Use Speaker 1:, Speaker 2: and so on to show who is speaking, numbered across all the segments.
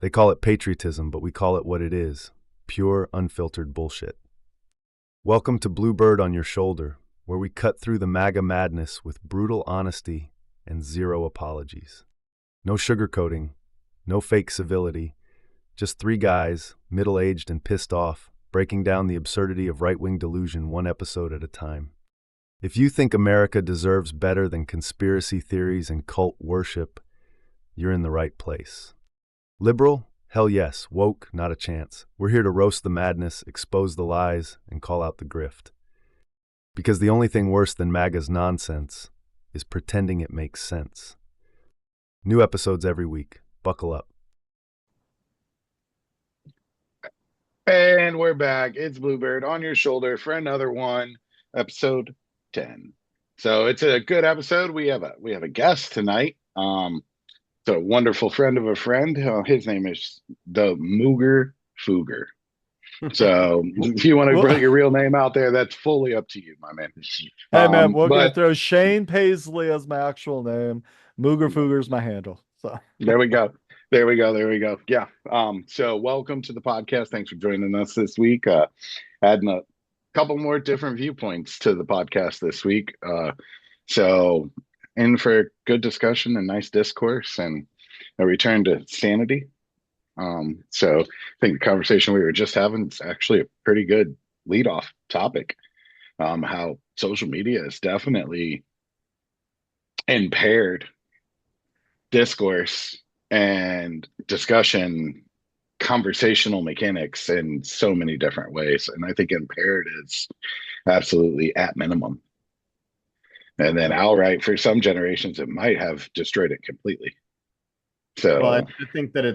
Speaker 1: They call it patriotism, but we call it what it is: pure, unfiltered bullshit. Welcome to Bluebird on Your Shoulder, where we cut through the MAGA madness with brutal honesty and zero apologies. No sugarcoating, no fake civility, just three guys, middle-aged and pissed off, breaking down the absurdity of right-wing delusion one episode at a time. If you think America deserves better than conspiracy theories and cult worship, you're in the right place. Liberal? Hell yes. Woke? Not a chance. We're here to roast the madness, expose the lies, and call out the grift. Because the only thing worse than MAGA's nonsense is pretending it makes sense. New episodes every week. Buckle up.
Speaker 2: And we're back. It's Bluebird on your shoulder for another one, episode 10. So it's a good episode. We have a guest tonight. So a wonderful friend of a friend. His name is the Mooger Fooger. So if you want to
Speaker 3: Well,
Speaker 2: bring your real name out there, that's fully up to you, my man.
Speaker 3: hey man, we're gonna
Speaker 2: But
Speaker 3: throw Shane Paisley as my actual name. Mooger Fooger's my handle. So
Speaker 2: there we go. There we go. There we go. Yeah. So welcome to the podcast. Thanks for joining us this week. Adding a couple more different viewpoints to the podcast this week. So in for good discussion and nice discourse and a return to sanity. So I think the conversation we were just having is actually a pretty good lead off topic. How social media is definitely impaired discourse and discussion, conversational mechanics in so many different ways. And I think impaired is absolutely at minimum. And then outright for some generations, it might have destroyed it completely.
Speaker 4: Well,
Speaker 2: So,
Speaker 4: I think that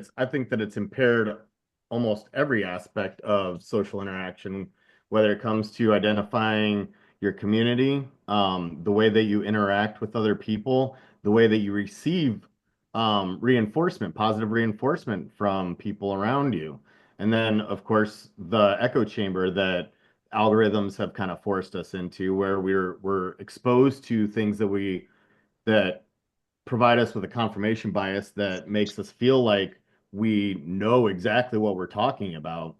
Speaker 4: it's impaired almost every aspect of social interaction, whether it comes to identifying your community, the way that you interact with other people, the way that you receive reinforcement, positive reinforcement from people around you. And then, of course, the echo chamber that algorithms have kind of forced us into, where we're exposed to things that provide us with a confirmation bias that makes us feel like we know exactly what we're talking about.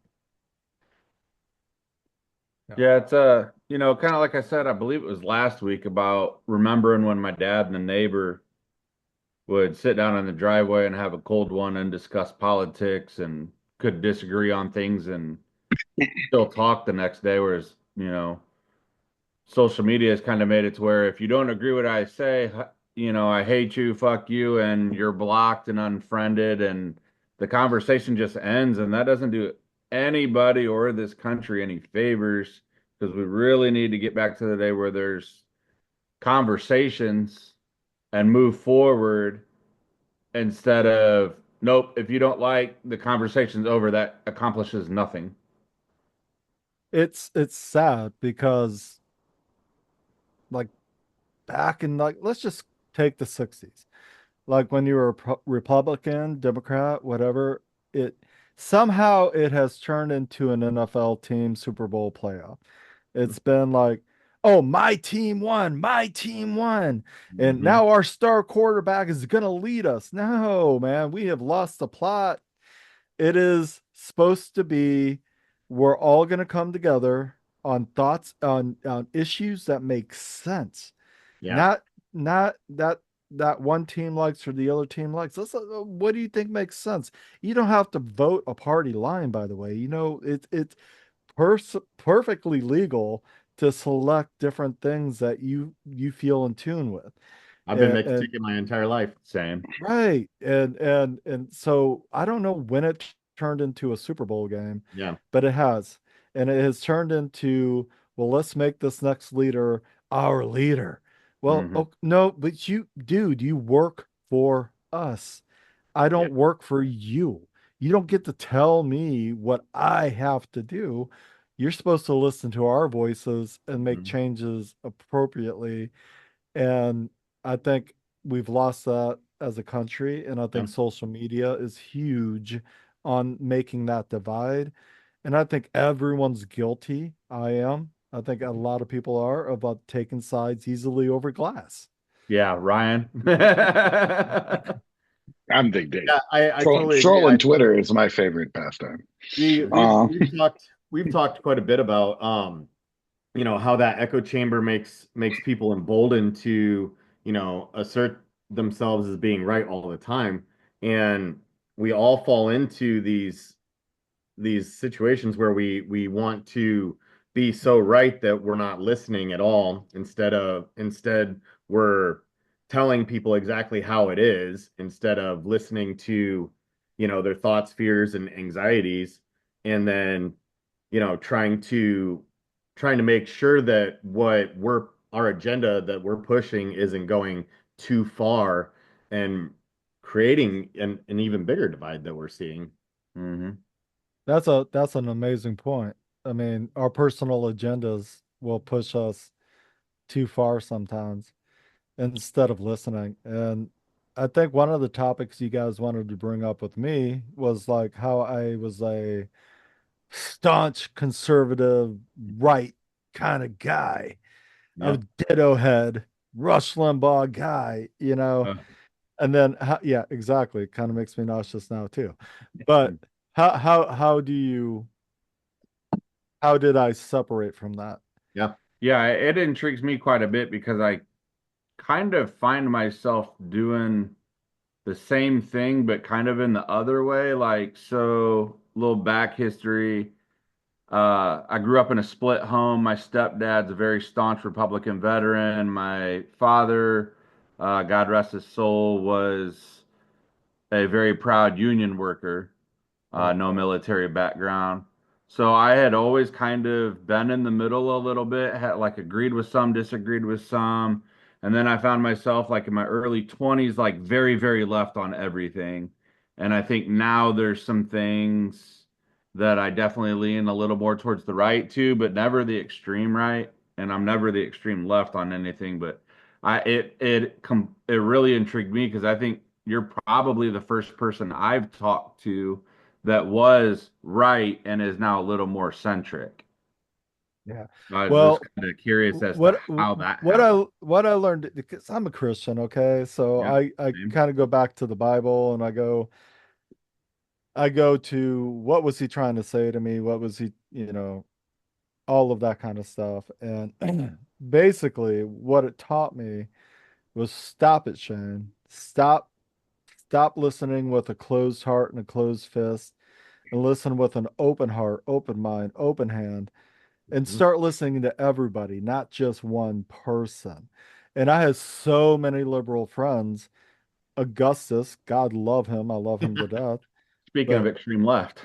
Speaker 5: Yeah, it's kind of like I said, I believe it was last week about remembering when my dad and the neighbor would sit down in the driveway and have a cold one and discuss politics and could disagree on things and still talk the next day. Whereas, social media has kind of made it to where if you don't agree with what I say, I hate you, fuck you, and you're blocked and unfriended, and the conversation just ends. And that doesn't do anybody or this country any favors because we really need to get back to the day where there's conversations and move forward instead of, nope, if you don't like the conversation's over, that accomplishes nothing.
Speaker 3: it's sad because like back in like let's just take the 60s. Like when you were a Republican, Democrat, whatever, it somehow it has turned into an NFL team Super Bowl playoff. It's been like, oh, my team won. And
Speaker 5: Mhm.
Speaker 3: now our star quarterback is going to lead us. No, man, we have lost the plot. It is supposed to be we're all going to come together on thoughts on issues that make sense.
Speaker 4: Yeah.
Speaker 3: Not that one team likes or the other team likes. What do you think makes sense? You don't have to vote a party line, by the way. It's perfectly legal to select different things that you feel in tune with.
Speaker 4: I've been mixed
Speaker 3: And
Speaker 4: ticket my entire life. Same.
Speaker 3: right. And so I don't know when it turned into a Super Bowl game,
Speaker 4: Yeah.
Speaker 3: but it has. And it has turned into, well, let's make this next leader our leader. Well,
Speaker 4: Hmm.
Speaker 3: oh, no, but dude, you work for us. I
Speaker 4: Yeah.
Speaker 3: don't work for you. You don't get to tell me what I have to do. You're supposed to listen to our voices and make
Speaker 4: Mhm.
Speaker 3: changes appropriately. And I think we've lost that as a country. And I
Speaker 4: Yeah.
Speaker 3: think social media is huge on making that divide. And I think everyone's guilty. I am. I think a lot of people are about taking sides easily over glass.
Speaker 4: Yeah, Ryan.
Speaker 2: I'm Big Dave.
Speaker 4: Yeah, I totally agree.
Speaker 2: Trolling Twitter is my favorite pastime.
Speaker 4: We we've
Speaker 2: Uh,
Speaker 4: we've talked we've talked quite a bit about how that echo chamber makes people emboldened to, assert themselves as being right all the time. And we all fall into these situations where we want to be so right that we're not listening at all. Instead we're telling people exactly how it is instead of listening to, their thoughts, fears, and anxieties, and then, trying to make sure that what we're our agenda that we're pushing isn't going too far and creating an even bigger divide that we're seeing.
Speaker 5: Hmm.
Speaker 3: That's an amazing point. I mean, our personal agendas will push us too far sometimes instead of listening. And I think one of the topics you guys wanted to bring up with me was like how I was a staunch conservative right kind of guy, a
Speaker 5: Yep.
Speaker 3: ditto head, Rush Limbaugh guy, And then yeah, exactly. It kind of makes me nauseous now too. But how how did I separate from that?
Speaker 4: Yeah.
Speaker 5: Yeah, it intrigues me quite a bit because I kind of find myself doing the same thing, but kind of in the other way. Like, so, little back history. I grew up in a split home. My stepdad's a very staunch Republican veteran. My father, God rest his soul, was a very proud union worker,
Speaker 3: Right.
Speaker 5: no military background. So I had always kind of been in the middle a little bit, had like agreed with some, disagreed with some. And then I found myself like in my early 20s, like very, very left on everything. And I think now there's some things that I definitely lean a little more towards the right to, but never the extreme right. And I'm never the extreme left on anything, but it really intrigued me because I think you're probably the first person I've talked to that was right and is now a little more centric.
Speaker 3: Yeah.
Speaker 5: I was just
Speaker 3: Well,
Speaker 5: kind of curious as to how that happened.
Speaker 3: what I learned because I'm a Christian, okay? So
Speaker 5: Yeah,
Speaker 3: I
Speaker 5: same.
Speaker 3: kind of go back to the Bible and I go to what was he trying to say to me? What was he, all of that kind of stuff. And basically what it taught me was stop it, Shane. Stop listening with a closed heart and a closed fist and listen with an open heart, open mind, open hand and
Speaker 5: Mhm.
Speaker 3: start listening to everybody, not just one person. And I had so many liberal friends. Augustus, God love him. I love him to death.
Speaker 5: Speaking of
Speaker 3: But
Speaker 5: extreme left,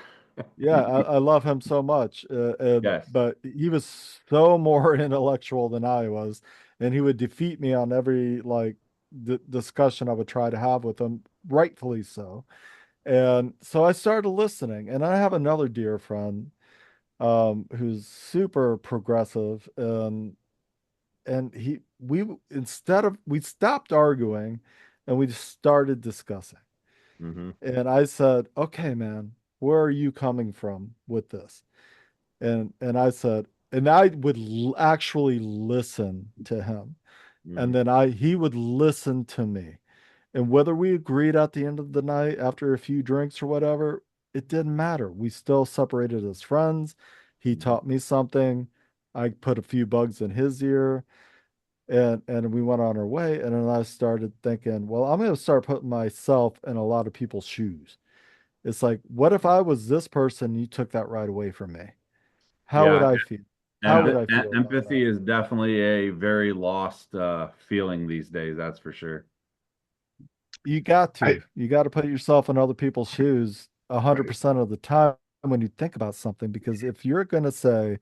Speaker 3: yeah, I love him so much.
Speaker 5: yes.
Speaker 3: But he was so more intellectual than I was. And he would defeat me on every like discussion I would try to have with him, rightfully so. And so I started listening. And I have another dear friend who's super progressive and we stopped arguing and we just started discussing.
Speaker 4: Hmm.
Speaker 3: And I said, "Okay, man, where are you coming from with this?" And I said, and I would actually listen to him.
Speaker 4: Hmm.
Speaker 3: And then I he would listen to me. And whether we agreed at the end of the night after a few drinks or whatever, it didn't matter. We still separated as friends. He
Speaker 4: Hmm.
Speaker 3: taught me something. I put a few bugs in his ear and we went on our way. And then I started thinking, well, I'm going to start putting myself in a lot of people's shoes. It's like, what if I was this person? You took that right away from me. How would
Speaker 5: Yeah,
Speaker 3: I feel? How would
Speaker 4: Yeah.
Speaker 3: I feel about that?
Speaker 5: empathy is definitely a very lost feeling these days, that's for sure.
Speaker 2: I
Speaker 3: You got to put yourself in other people's shoes
Speaker 2: right.
Speaker 3: 100% of the time when you think about something. Because if you're going to say,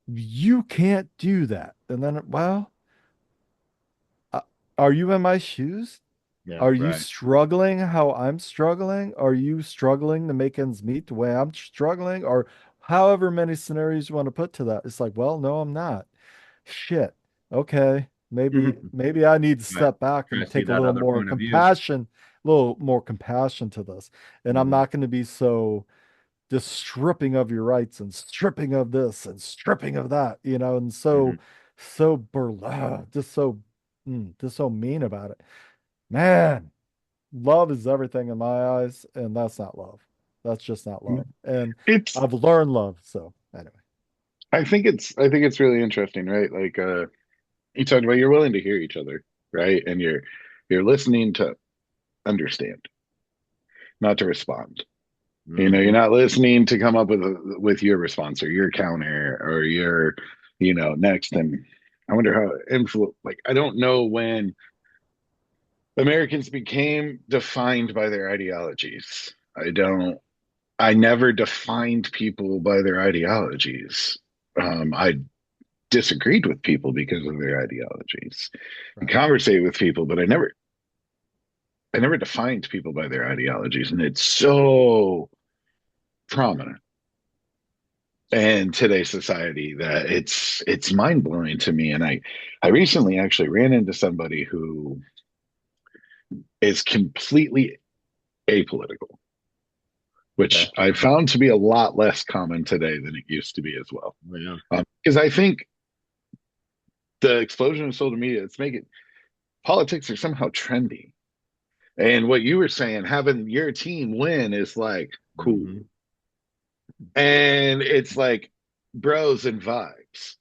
Speaker 3: you can't do that, and then, well, uh, are you in my shoes?
Speaker 4: Yeah.
Speaker 3: Are you
Speaker 5: Right.
Speaker 3: struggling how I'm struggling? Are you struggling to make ends meet the way I'm struggling? Or however many scenarios you want to put to that. It's like, well, no, I'm not. Shit. Okay. Maybe I need to
Speaker 5: Right.
Speaker 3: step back
Speaker 5: Try to
Speaker 3: and
Speaker 5: see
Speaker 3: take
Speaker 5: that other point of view.
Speaker 3: a little more compassion to this. And I'm
Speaker 4: Hmm.
Speaker 3: not going to be so just stripping of your rights and stripping of this and stripping of that, and
Speaker 5: Hmm.
Speaker 3: so just so mean about it. Man, love is everything in my eyes, and that's not love. That's just not love. And
Speaker 2: It's
Speaker 3: I've learned love. So anyway.
Speaker 2: I think it's really interesting, right? Like you talked about you're willing to hear each other, right? And you're listening to understand, not to respond. You're
Speaker 5: Mhm.
Speaker 2: not listening to come up with your response or your counter or your, next. And I wonder how like I don't know when Americans became defined by their ideologies. I never defined people by their ideologies. I disagreed with people because of their ideologies and
Speaker 3: Right.
Speaker 2: conversate with people, but I never defined people by their ideologies. And it's so prominent in today's society that it's mind-blowing to me. And I recently actually ran into somebody who is completely apolitical, which
Speaker 5: Okay.
Speaker 2: I found to be a lot less common today than it used to be as well.
Speaker 4: Oh, yeah.
Speaker 2: Because I think the explosion of social media, it's making politics are somehow trendy. And what you were saying, having your team win is like cool.
Speaker 4: Mhm.
Speaker 2: And it's like bros and vibes.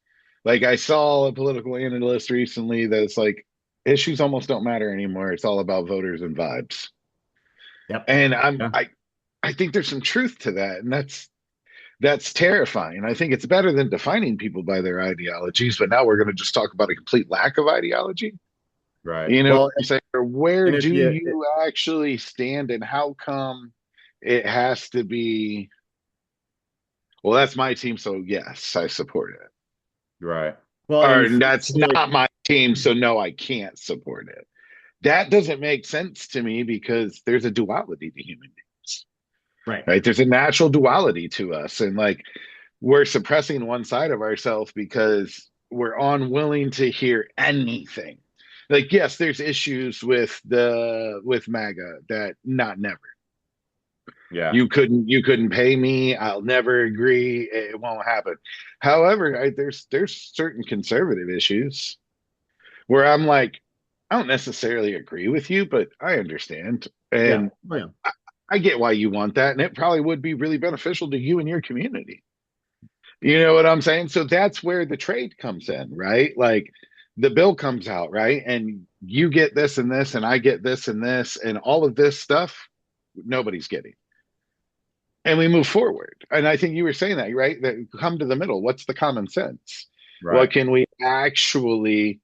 Speaker 2: Like I saw a political analyst recently that's like issues almost don't matter anymore. It's all about voters and vibes.
Speaker 4: Yep.
Speaker 2: And
Speaker 5: Yeah.
Speaker 2: I think there's some truth to that. And that's terrifying. I think it's better than defining people by their ideologies, but now we're going to just talk about a complete lack of ideology.
Speaker 5: Right.
Speaker 2: You know what
Speaker 4: Well,
Speaker 2: I'm saying? Or where
Speaker 4: and if
Speaker 2: do
Speaker 4: you,
Speaker 2: you actually stand and how come it has to be, well, that's my team, so yes, I support it.
Speaker 5: Right.
Speaker 4: well,
Speaker 2: Or
Speaker 4: and some
Speaker 2: that's
Speaker 4: feel like,
Speaker 2: not my team, so no, I can't support it. That doesn't make sense to me because there's a duality to human beings,
Speaker 4: right.
Speaker 2: right? There's a natural duality to us. And like we're suppressing one side of ourselves because we're unwilling to hear anything. Like, yes, there's issues with MAGA that not never.
Speaker 5: Yeah.
Speaker 2: You couldn't pay me. I'll never agree. It won't happen. However, there's certain conservative issues where I'm like, I don't necessarily agree with you, but I understand.
Speaker 4: Yeah.
Speaker 2: And
Speaker 4: Oh, yeah.
Speaker 2: I get why you want that. And it probably would be really beneficial to you and your community. You know what I'm saying? So that's where the trade comes in, right? Like the bill comes out, right? And you get this and this, and I get this and this, and all of this stuff nobody's getting. And we move forward. And I think you were saying that, right? That come to the middle. What's the common sense? What
Speaker 5: Right.
Speaker 2: can we actually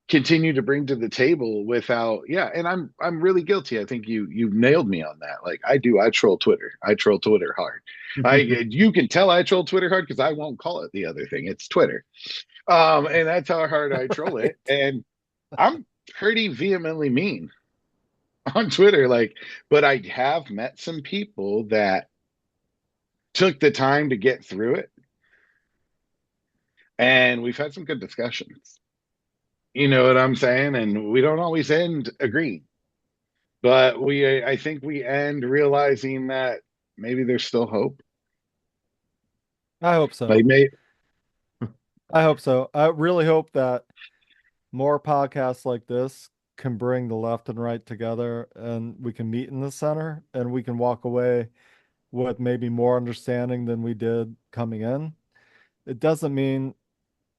Speaker 2: continue to bring to the table without, yeah, and I'm really guilty. I think you nailed me on that. Like I troll Twitter. I troll Twitter hard. I You can tell I troll Twitter hard because I won't call it the other thing. It's Twitter. And that's how hard I troll it. And I'm pretty vehemently mean on Twitter. Like, but I have met some people that took the time to get through it. And we've had some good discussions. You know what I'm saying? And we don't always end agreeing. But I think we end realizing that maybe there's still hope.
Speaker 3: I hope
Speaker 2: Like,
Speaker 3: so. I hope so. I really hope that more podcasts like this can bring the left and right together and we can meet in the center and we can walk away with maybe more understanding than we did coming in. It doesn't mean,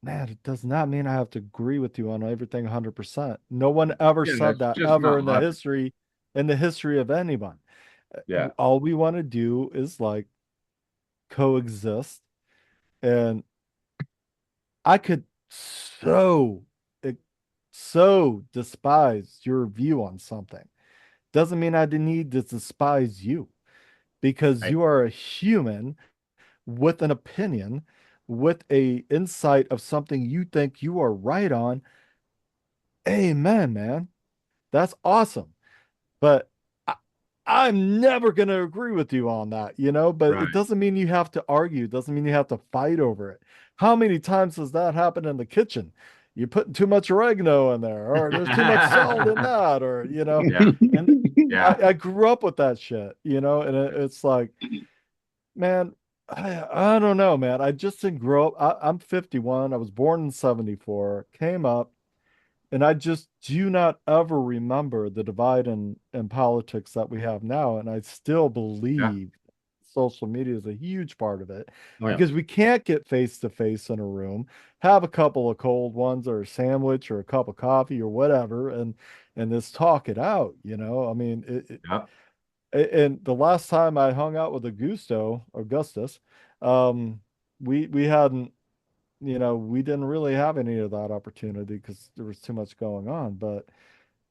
Speaker 3: man, it does not mean I have to agree with you on everything 100%. No one ever
Speaker 5: Yeah.
Speaker 3: said
Speaker 5: That's
Speaker 3: that
Speaker 5: just
Speaker 3: ever
Speaker 5: not logic.
Speaker 3: in the history of anyone.
Speaker 5: Yeah.
Speaker 3: All we want to do is like coexist. And I could so, eh, so despise your view on something. Doesn't mean I didn't need to despise you because
Speaker 4: Right.
Speaker 3: you are a human with an opinion, with a insight of something you think you are right on. Amen, man. That's awesome. But I'm never going to agree with you on that, but it
Speaker 5: Right.
Speaker 3: doesn't mean you have to argue. It doesn't mean you have to fight over it. How many times has that happened in the kitchen? You're putting too much oregano in there, or there's too much salt in that,
Speaker 5: Yeah.
Speaker 3: and
Speaker 5: Yeah.
Speaker 3: I grew up with that shit, and it's like, man, I don't know, man. I just didn't grow up. I'm 51. I was born in 74, came up, And I just do not ever remember the divide in politics that we have now. And I still
Speaker 5: Yeah.
Speaker 3: believe social media is a huge part of it
Speaker 4: Oh yeah.
Speaker 3: because we can't get face to face in a room, have a couple of cold ones or a sandwich or a cup of coffee or whatever, and just talk it out, you know? I mean,
Speaker 5: Yeah.
Speaker 3: and the last time I hung out with Augustus, um, we hadn't, you know, we didn't really have any of that opportunity because there was too much going on. But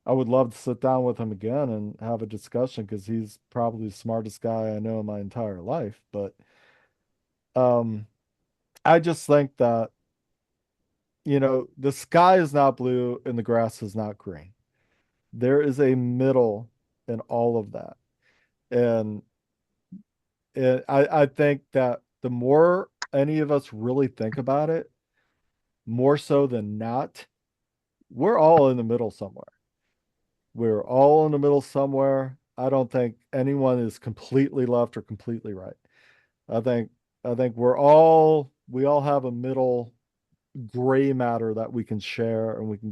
Speaker 3: I would love to sit down with him again and have a discussion because he's probably the smartest guy I know in my entire life. But um, I just think that, you know, the sky is not blue and the grass is not green. There is a middle in all of that. And, and I think that the more any of us really think about it, more so than not, we're all in the middle somewhere. We're all in the middle somewhere. I don't think anyone is completely left or completely right. I think I think we all have a middle gray matter that we can share and we can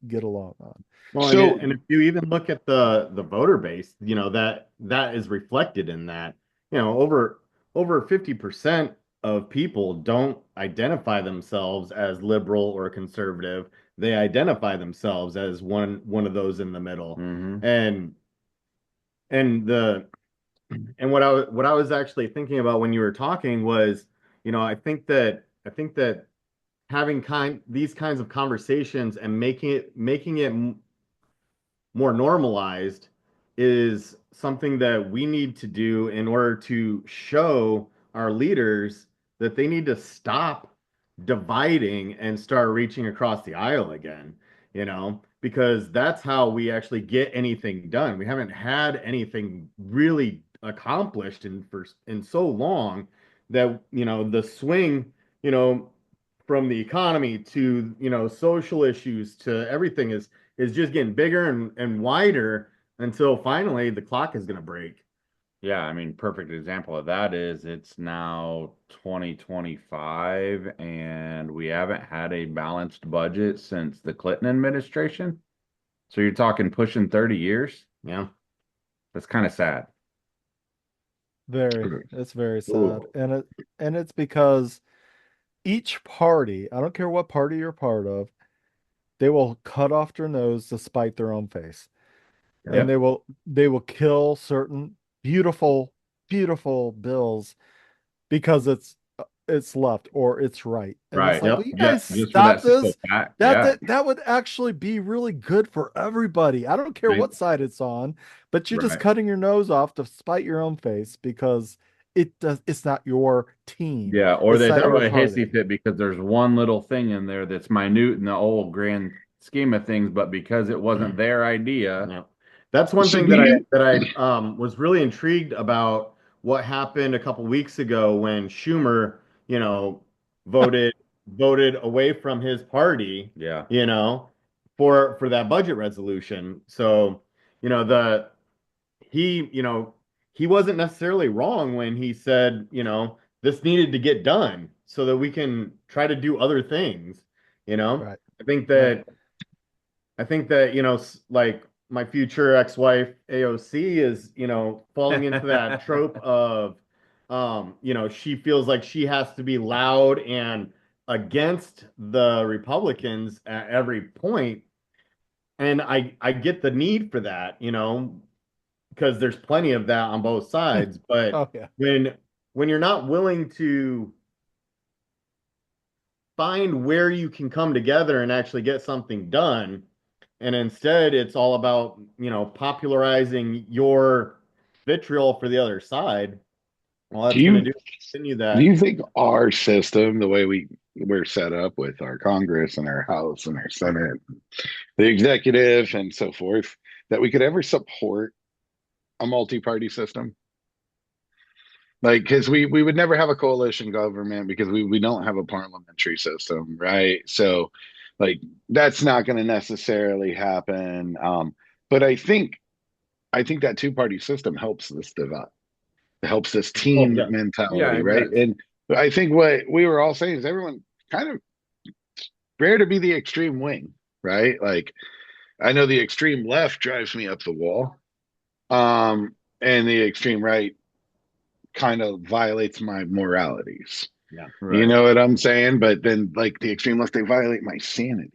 Speaker 3: get along on.
Speaker 4: Well,
Speaker 2: So
Speaker 4: and if you even look at the voter base, you know, that is reflected in that. You know, over 50% of people don't identify themselves as liberal or conservative. They identify themselves as one of those in the middle.
Speaker 5: Mm-hmm.
Speaker 4: And and the and what I was actually thinking about when you were talking was, you know, I think that having these kinds of conversations and making it more normalized is something that we need to do in order to show our leaders that they need to stop dividing and start reaching across the aisle again, you know, because that's how we actually get anything done. We haven't had anything really accomplished in so long that, you know, the swing, you know, from the economy to, you know, social issues to everything is just getting bigger and wider until finally the clock is going to break.
Speaker 5: Yeah, I mean, perfect example of that is it's now 2025 and we haven't had a balanced budget since the Clinton administration. So you're talking pushing 30 years?
Speaker 4: Yeah.
Speaker 5: That's kind of sad.
Speaker 3: It's very sad.
Speaker 4: Ooh.
Speaker 3: And it's because each party, I don't care what party you're part of, they will cut off their nose to spite their own face. And
Speaker 4: Yep.
Speaker 3: they will kill certain beautiful, beautiful bills because it's left or it's right. And it's
Speaker 5: Right.
Speaker 3: like, will
Speaker 4: Yep.
Speaker 3: you
Speaker 5: Yeah,
Speaker 3: guys
Speaker 5: just for
Speaker 3: stop
Speaker 5: that simple
Speaker 3: this?
Speaker 5: fact. Yeah.
Speaker 3: That would actually be really good for everybody. I don't care
Speaker 4: Right.
Speaker 3: what side it's on, but you're just
Speaker 5: Right.
Speaker 3: cutting your nose off to spite your own face because it's not your team.
Speaker 5: Yeah, or
Speaker 3: It's
Speaker 5: they
Speaker 3: not
Speaker 5: throw
Speaker 3: your
Speaker 5: a hissy
Speaker 3: party.
Speaker 5: fit because there's one little thing in there that's minute in the old grand scheme of things, but because it wasn't their idea.
Speaker 4: Yeah. That's one
Speaker 2: so
Speaker 4: thing
Speaker 2: do you
Speaker 4: that I was really intrigued about what happened a couple weeks ago when Schumer, you know, voted voted away from his party,
Speaker 5: Yeah.
Speaker 4: you know, for that budget resolution. So, you know, you know, he wasn't necessarily wrong when he said, you know, this needed to get done so that we can try to do other things, you know.
Speaker 3: Right.
Speaker 4: I think
Speaker 3: Right.
Speaker 4: that you know, like my future ex-wife AOC is, you know, falling into that trope of, you know, she feels like she has to be loud and against the Republicans at every point. And I get the need for that, you know, because there's plenty of that on both sides. But
Speaker 3: Oh yeah.
Speaker 4: when when you're not willing to find where you can come together and actually get something done, and instead it's all about, you know, popularizing your vitriol for the other side, well,
Speaker 2: do
Speaker 4: that's going to
Speaker 2: you
Speaker 4: do continue
Speaker 2: do
Speaker 4: that.
Speaker 2: you think our system, the way we're set up with our Congress and our House and our Senate, the executive and so forth, that we could ever support a multi-party system? Like, because we would never have a coalition government because we don't have a parliamentary system, right? So, like, that's not going to necessarily happen. But I think that two-party system helps this divide. It helps this
Speaker 4: Oh
Speaker 2: team
Speaker 4: yeah.
Speaker 5: Yeah,
Speaker 2: mentality,
Speaker 5: it
Speaker 2: right?
Speaker 5: does.
Speaker 2: And I think what we were all saying is everyone kind of rare to be the extreme wing. right? Like I know the extreme left drives me up the wall, and the extreme right kind of violates my moralities.
Speaker 4: Yeah.
Speaker 2: You
Speaker 5: Right.
Speaker 2: know what I'm saying? But then, like the extreme left, they violate my sanity.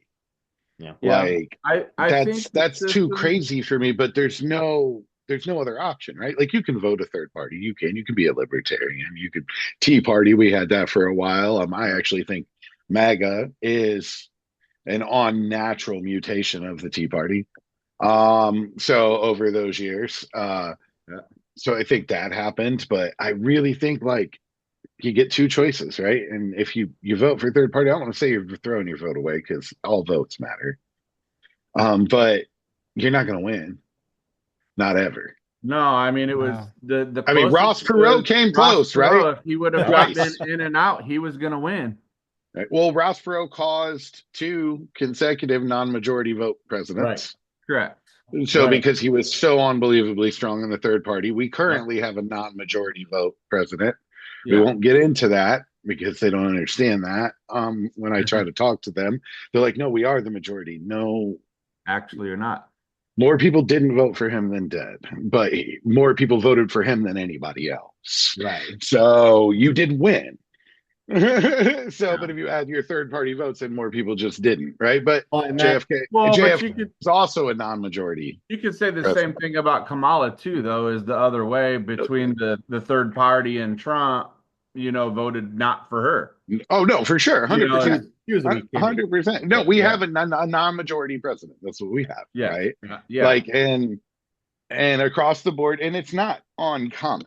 Speaker 4: Yeah.
Speaker 5: Yeah.
Speaker 2: Like
Speaker 5: I think the
Speaker 2: that's too
Speaker 5: system.
Speaker 2: crazy for me. But there's no other option, right? Like you can vote a third party. You can be a libertarian. You could Tea Party. We had that for a while. I actually think MAGA is an unnatural mutation of the Tea Party. So over those years,
Speaker 4: Yeah.
Speaker 2: so I think that happened. But I really think like you get two choices, right? And if you vote for third party, I don't want to say you're throwing your vote away because all votes matter. But you're not going to win, not ever.
Speaker 5: No, I mean it was
Speaker 3: No.
Speaker 5: the
Speaker 2: I mean,
Speaker 5: closest
Speaker 2: Ross Perot
Speaker 5: was
Speaker 2: came
Speaker 5: Ross
Speaker 2: close, right?
Speaker 5: Perot. If he would have not been
Speaker 2: Twice.
Speaker 5: in and out, he was going to win.
Speaker 2: Right. Well, Ross Perot caused two consecutive non-majority vote
Speaker 4: Right.
Speaker 2: presidents.
Speaker 5: Correct.
Speaker 2: So
Speaker 4: Right.
Speaker 2: because he was so unbelievably strong in the third party, we
Speaker 4: Yep.
Speaker 2: currently have a non-majority vote president. We
Speaker 5: Yeah.
Speaker 2: won't get into that because they don't understand that. When I try to talk to them, they're like, "No, we are the majority." No,
Speaker 5: Actually, or not.
Speaker 2: more people didn't vote for him than did, but more people voted for him than anybody else.
Speaker 4: Right.
Speaker 2: So you did win. So,
Speaker 5: Yeah.
Speaker 2: but if you add your third party votes, then more people just didn't, right? But
Speaker 4: Well, and that,
Speaker 2: JFK,
Speaker 5: Well, but
Speaker 2: JFK is also a non-majority
Speaker 5: you could say the same
Speaker 2: president.
Speaker 5: thing about Kamala too, though, is the other way between the third party and Trump, voted not for her.
Speaker 2: Oh no, for sure,
Speaker 5: You know,
Speaker 2: 100%,
Speaker 4: he was a weak candidate.
Speaker 2: 100%. No,
Speaker 4: But
Speaker 2: we
Speaker 5: yeah,
Speaker 2: have a non-majority president. That's what we have,
Speaker 5: yeah,
Speaker 2: right?
Speaker 5: yeah.
Speaker 2: Like, and across the board, and it's not uncommon.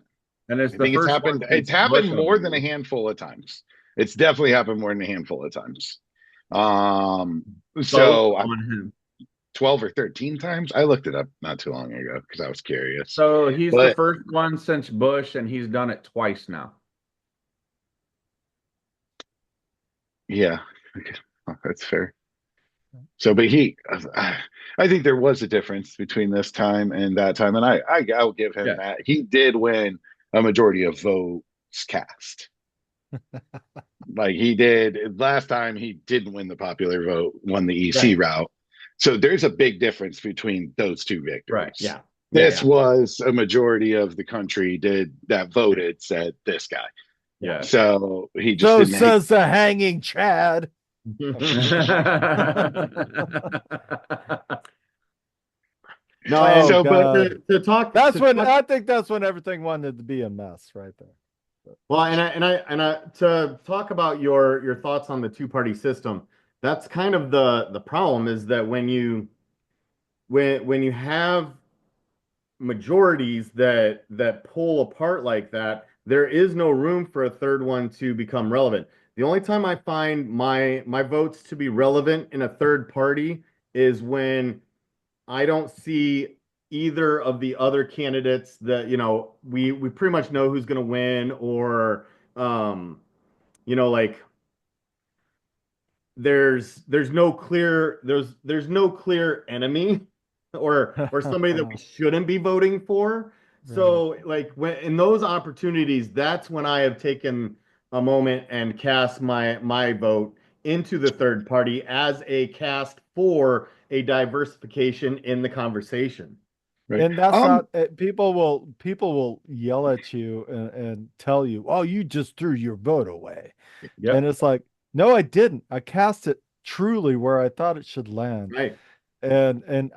Speaker 5: And it's
Speaker 2: I
Speaker 5: the
Speaker 2: think it's
Speaker 5: first one
Speaker 2: happened.
Speaker 5: since
Speaker 2: It's happened
Speaker 5: Bush, I
Speaker 2: more than a
Speaker 5: believe.
Speaker 2: handful of times. It's definitely happened more than a handful of times. Um,
Speaker 5: Vote
Speaker 2: so
Speaker 5: on him.
Speaker 2: 12 or 13 times. I looked it up not too long ago because I was curious.
Speaker 5: So he's the
Speaker 2: But
Speaker 5: first one since Bush, and he's done it twice now.
Speaker 2: yeah, okay. Oh, that's fair. So, but I think there was a difference between this time and that time, and I'll give him
Speaker 5: Yes.
Speaker 2: that. He did win a majority of votes cast. Like he did last time, he didn't win the popular vote, won the EC
Speaker 4: Right.
Speaker 2: route. So there's a big difference between those two victories.
Speaker 5: Right.
Speaker 4: yeah.
Speaker 2: This was a majority of the country that voted said this guy.
Speaker 5: Yeah.
Speaker 2: So he just
Speaker 3: So
Speaker 2: didn't hang.
Speaker 3: says the hanging Chad.
Speaker 4: No,
Speaker 3: Oh,
Speaker 4: and
Speaker 2: So, but
Speaker 3: God.
Speaker 4: to talk,
Speaker 3: That's
Speaker 4: to
Speaker 3: when
Speaker 4: talk-
Speaker 3: I think that's when everything wanted to be a mess right there.
Speaker 4: well, and I to talk about your thoughts on the two-party system, that's kind of the problem is that when you have majorities that pull apart like that, there is no room for a third one to become relevant. The only time I find my votes to be relevant in a third party is when I don't see either of the other candidates that, we pretty much know who's going to win, or like there's no clear enemy or somebody that we shouldn't be voting for. So like when in those opportunities, that's when I have taken a moment and cast my vote into the third party as a cast for a diversification in the conversation.
Speaker 2: right.
Speaker 3: And that's not people will yell at you and tell you, "Oh, you just threw your vote away."
Speaker 5: Yep.
Speaker 3: And it's like, "No, I didn't. I cast it truly where I thought it should land."
Speaker 4: Right.
Speaker 3: And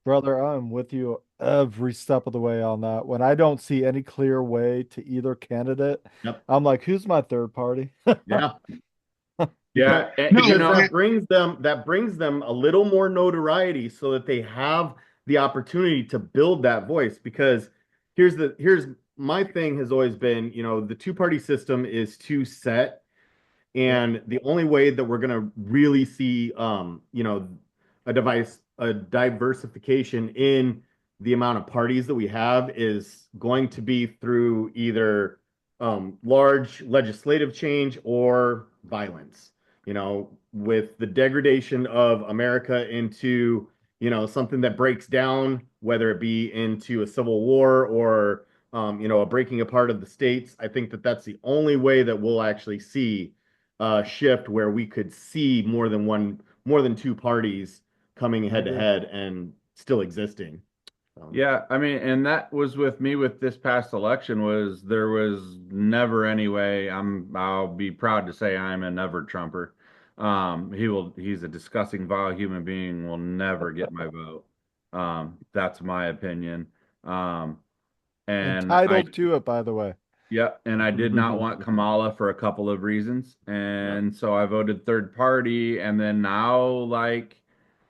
Speaker 3: brother, I'm with you every step of the way on that. When I don't see any clear way to either candidate,
Speaker 4: Yep.
Speaker 3: I'm like, "Who's my third party?"
Speaker 4: Yeah.
Speaker 5: Yeah.
Speaker 4: Because that brings them a little more notoriety so that they have the opportunity to build that voice. Because here's my thing has always been, the two-party system is too set. And the only way that we're gonna really see a diversification in the amount of parties that we have is going to be through either large legislative change or violence. With the degradation of America into, something that breaks down, whether it be into a civil war or, a breaking apart of the states. I think that that's the only way that we'll actually see a shift where we could see more than two parties coming head to head and still existing.
Speaker 5: Yeah, I mean, and that was with me with this past election was there was never any way I'll be proud to say I'm a never Trumper. He's a disgusting, vile human being, will never get my vote. That's my opinion. Um, and I
Speaker 3: Entitled to it, by the way.
Speaker 5: Yeah, and I did not want Kamala for a couple of reasons. And so I voted third party. And then now, like,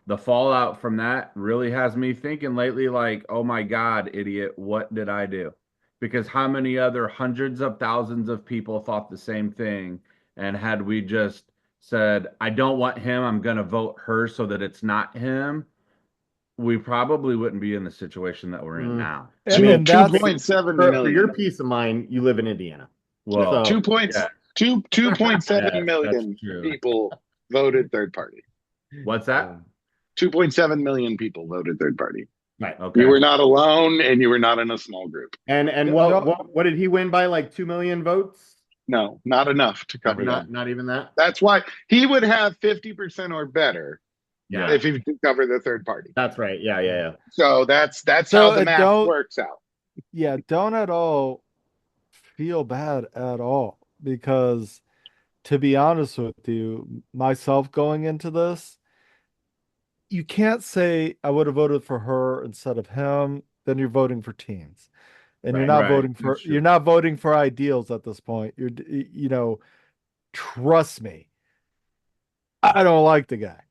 Speaker 5: the fallout from that really has me thinking lately, like, oh my God, idiot, what did I do? Because how many other hundreds of thousands of people thought the same thing? And had we just said, I don't want him, I'm going to vote her so that it's not him, we probably wouldn't be in the situation that we're in now.
Speaker 4: I mean,
Speaker 3: And that's
Speaker 2: 2.7
Speaker 4: for
Speaker 2: million.
Speaker 4: your peace of mind, you live in Indiana.
Speaker 5: Well,
Speaker 4: So,
Speaker 2: 2.7 million
Speaker 5: that's true.
Speaker 2: people voted third party.
Speaker 5: What's that?
Speaker 2: 2.7 million people voted third party.
Speaker 4: right.
Speaker 5: Okay.
Speaker 2: You were not alone, and you were not in a small group.
Speaker 4: And what did he win by? Like 2 million votes?
Speaker 2: No, not enough to cover that.
Speaker 4: Not even that.
Speaker 2: That's why he would have 50% or better
Speaker 5: Yeah.
Speaker 2: if he could cover the third party.
Speaker 4: That's right. Yeah.
Speaker 2: So that's
Speaker 3: So
Speaker 2: how the math works out.
Speaker 3: Yeah, don't at all feel bad at all because, to be honest with you, myself going into this, you can't say I would have voted for her instead of him. Then you're voting for teams, and you're not
Speaker 5: Right.
Speaker 3: voting for
Speaker 5: That's true.
Speaker 3: you're not voting for ideals at this point. Trust me, I don't like the guy,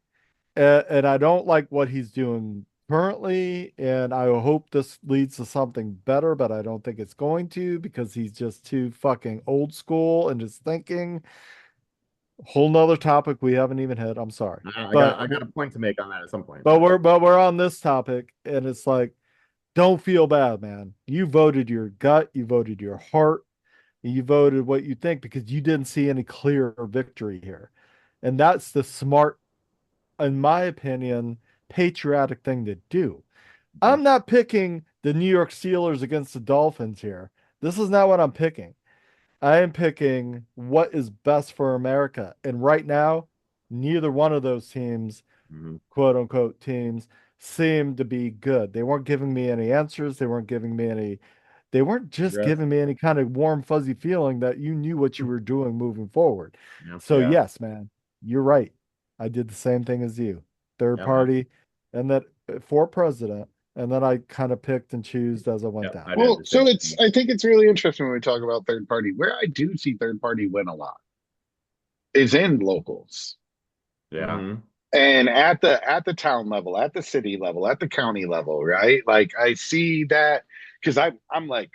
Speaker 3: and I don't like what he's doing currently. And I hope this leads to something better, but I don't think it's going to because he's just too fucking old school and just thinking. Whole nother topic we haven't even hit. I'm sorry.
Speaker 4: I
Speaker 3: But
Speaker 4: got a point to make on that at some point.
Speaker 3: we're on this topic, and it's like, don't feel bad, man. You voted your gut, you voted your heart, and you voted what you think because you didn't see any clear victory here. And that's the smart, in my opinion, patriotic thing to do. I'm not picking the New York Steelers against the Dolphins here. This is not what I'm picking. I am picking what is best for America. And right now, neither one of those teams, quote unquote teams, seem to be good. They weren't giving me any answers. They weren't just giving me any kind of warm, fuzzy feeling that you knew what you were doing moving forward. So yes, man, you're right. I did the same thing as you. Third party, and that for president. And then I kind of picked and chose as I went down.
Speaker 2: Well, so I think it's really interesting when we talk about third party. Where I do see third party win a lot is in locals.
Speaker 5: Yeah.
Speaker 2: And at the town level, at the city level, at the county level, right? Like I see that because I'm like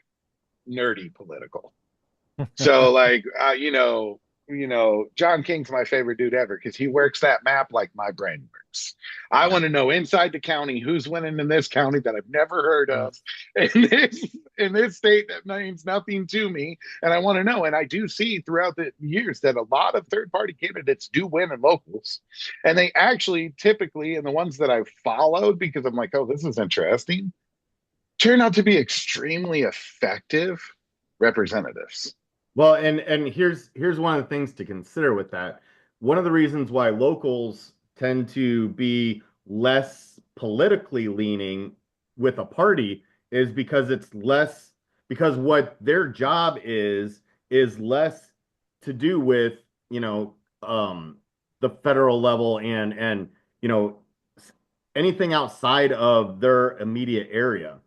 Speaker 2: nerdy political. So like John King's my favorite dude ever because he works that map like my brain works. I want to know inside the county who's winning in this county that I've never heard of in this state that means nothing to me. And I want to know. And I do see throughout the years that a lot of third-party candidates do win in locals. And they actually typically, and the ones that I've followed because I'm like, oh, this is interesting, turn out to be extremely effective representatives.
Speaker 4: Well, and here's one of the things to consider with that. One of the reasons why locals tend to be less politically leaning with a party is because because what their job is less to do with, the federal level and anything outside of their immediate area.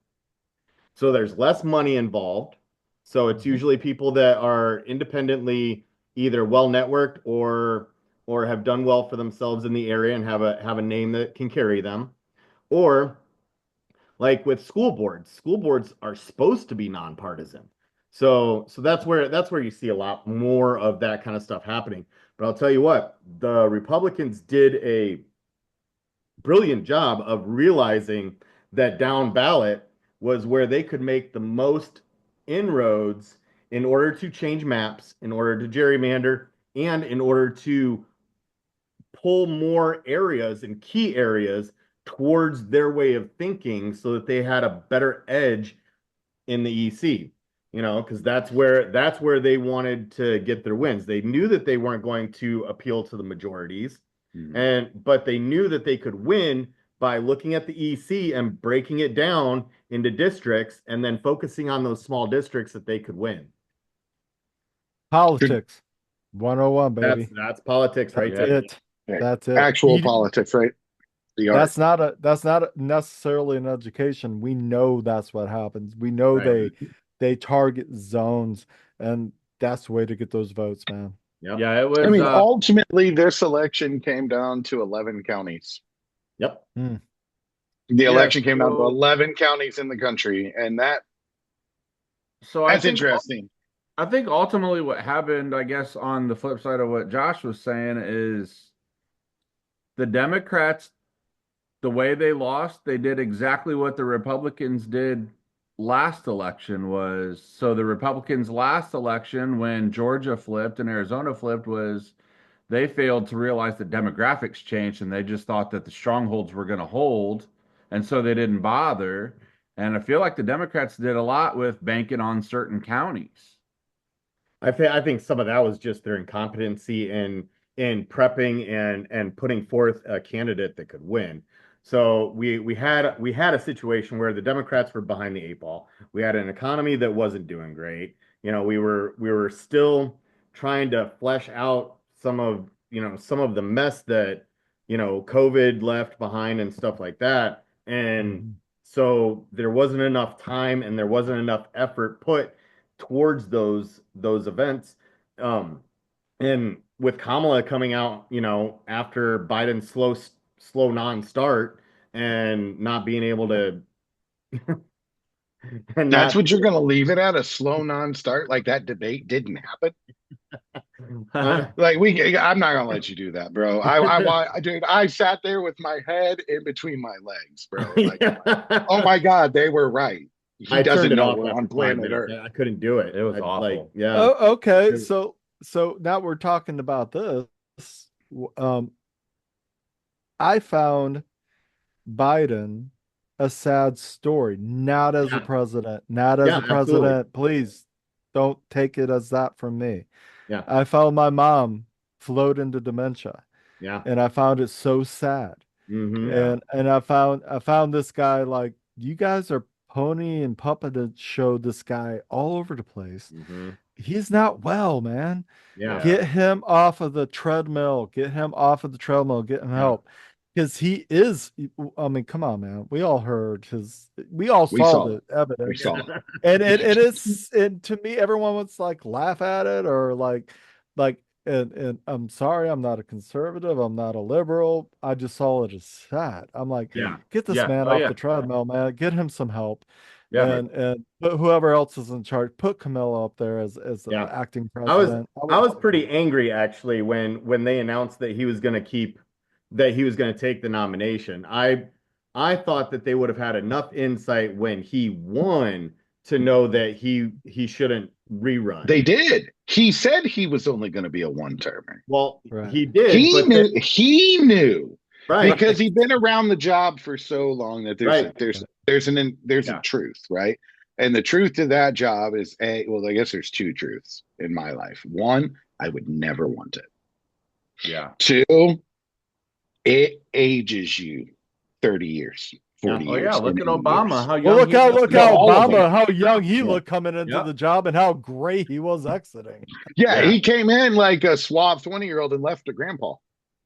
Speaker 4: So there's less money involved. So it's usually people that are independently either well networked or have done well for themselves in the area and have a name that can carry them. Or like with school boards are supposed to be nonpartisan. So that's where you see a lot more of that kind of stuff happening. But I'll tell you what, the Republicans did a brilliant job of realizing that down ballot was where they could make the most inroads in order to change maps, in order to gerrymander, and in order to pull more areas and key areas towards their way of thinking so that they had a better edge in the EC, because that's where they wanted to get their wins. They knew that they weren't going to appeal to the majorities, but they knew that they could win by looking at the EC and breaking it down into districts and then focusing on those small districts that they could win.
Speaker 3: Politics 101, baby.
Speaker 4: That's politics right
Speaker 3: That's
Speaker 4: there.
Speaker 3: it. That's it.
Speaker 2: Actual politics, right? The art.
Speaker 3: That's not necessarily an education. We know that's what happens. We know
Speaker 4: Right.
Speaker 3: they target zones, and that's the way to get those votes, man.
Speaker 4: Yep.
Speaker 5: Yeah, it was.
Speaker 2: I mean, ultimately, this election came down to 11 counties.
Speaker 4: Yep.
Speaker 2: The election came down to 11 counties in the country, and that's interesting.
Speaker 5: I think ultimately what happened, I guess, on the flip side of what Josh was saying, is the Democrats, the way they lost, they did exactly what the Republicans did last election. Was so the Republicans last election, when Georgia flipped and Arizona flipped, was they failed to realize that demographics changed, and they just thought that the strongholds were going to hold, and so they didn't bother. And I feel like the Democrats did a lot with banking on certain counties.
Speaker 4: I think some of that was just their incompetency in prepping and putting forth a candidate that could win. So we had a situation where the Democrats were behind the eight ball. We had an economy that wasn't doing great. You know, we were still trying to flesh out some of the mess that, COVID left behind and stuff like that. And so there wasn't enough time and there wasn't enough effort put towards those events. And with Kamala coming out, after Biden's slow non-start and not being able to
Speaker 2: and that's what you're going to leave it at, a slow non-start? Like that debate didn't happen? I'm not gonna let you do that, bro. Dude, I sat there with my head in between my legs, bro. Like, oh my God, they were right. He doesn't know we're on planet Earth.
Speaker 4: I couldn't do it.
Speaker 5: It was awful.
Speaker 3: Oh, okay. So now we're talking about this. I found Biden a sad story, not as a president, not as a president. Absolutely. Please don't take it as that from me.
Speaker 4: Yeah.
Speaker 3: I found my mom float into dementia.
Speaker 4: Yeah.
Speaker 3: And I found it so sad.
Speaker 4: Mm-hmm.
Speaker 3: And I found this guy, like, you guys are pony and puppet show this guy all over the place.
Speaker 4: Mm-hmm.
Speaker 3: He's not well, man.
Speaker 4: Yeah.
Speaker 3: Get him off of the treadmill. Get him help. Because he is, I mean, come on, man. We all heard we all saw the evidence.
Speaker 2: We saw it.
Speaker 3: And to me, everyone was like laugh at it or and I'm sorry, I'm not a conservative, I'm not a liberal. I just saw it as sad. I'm like, get this man off the treadmill, man. Get him some help.
Speaker 5: Yeah.
Speaker 3: And put whoever else is in charge, put Camilla up there as the acting president.
Speaker 4: I was pretty angry actually when they announced that he was going to take the nomination. I thought that they would have had enough insight when he won to know that he shouldn't rerun.
Speaker 2: They did. He said he was only going to be a one-termer.
Speaker 4: Well, he did.
Speaker 2: He knew.
Speaker 4: Right.
Speaker 2: Because he'd been around the job for so long that there's a truth, right? And the truth to that job is I guess there's two truths in my life. One, I would never want it.
Speaker 5: Yeah.
Speaker 2: Two, it ages you 30 years, 40 years.
Speaker 5: Yeah, look at Obama. How young
Speaker 3: look how Obama, how young he looked coming into the job and how great he was exiting.
Speaker 2: Yeah, he came in like a suave 20-year-old and left a grandpa.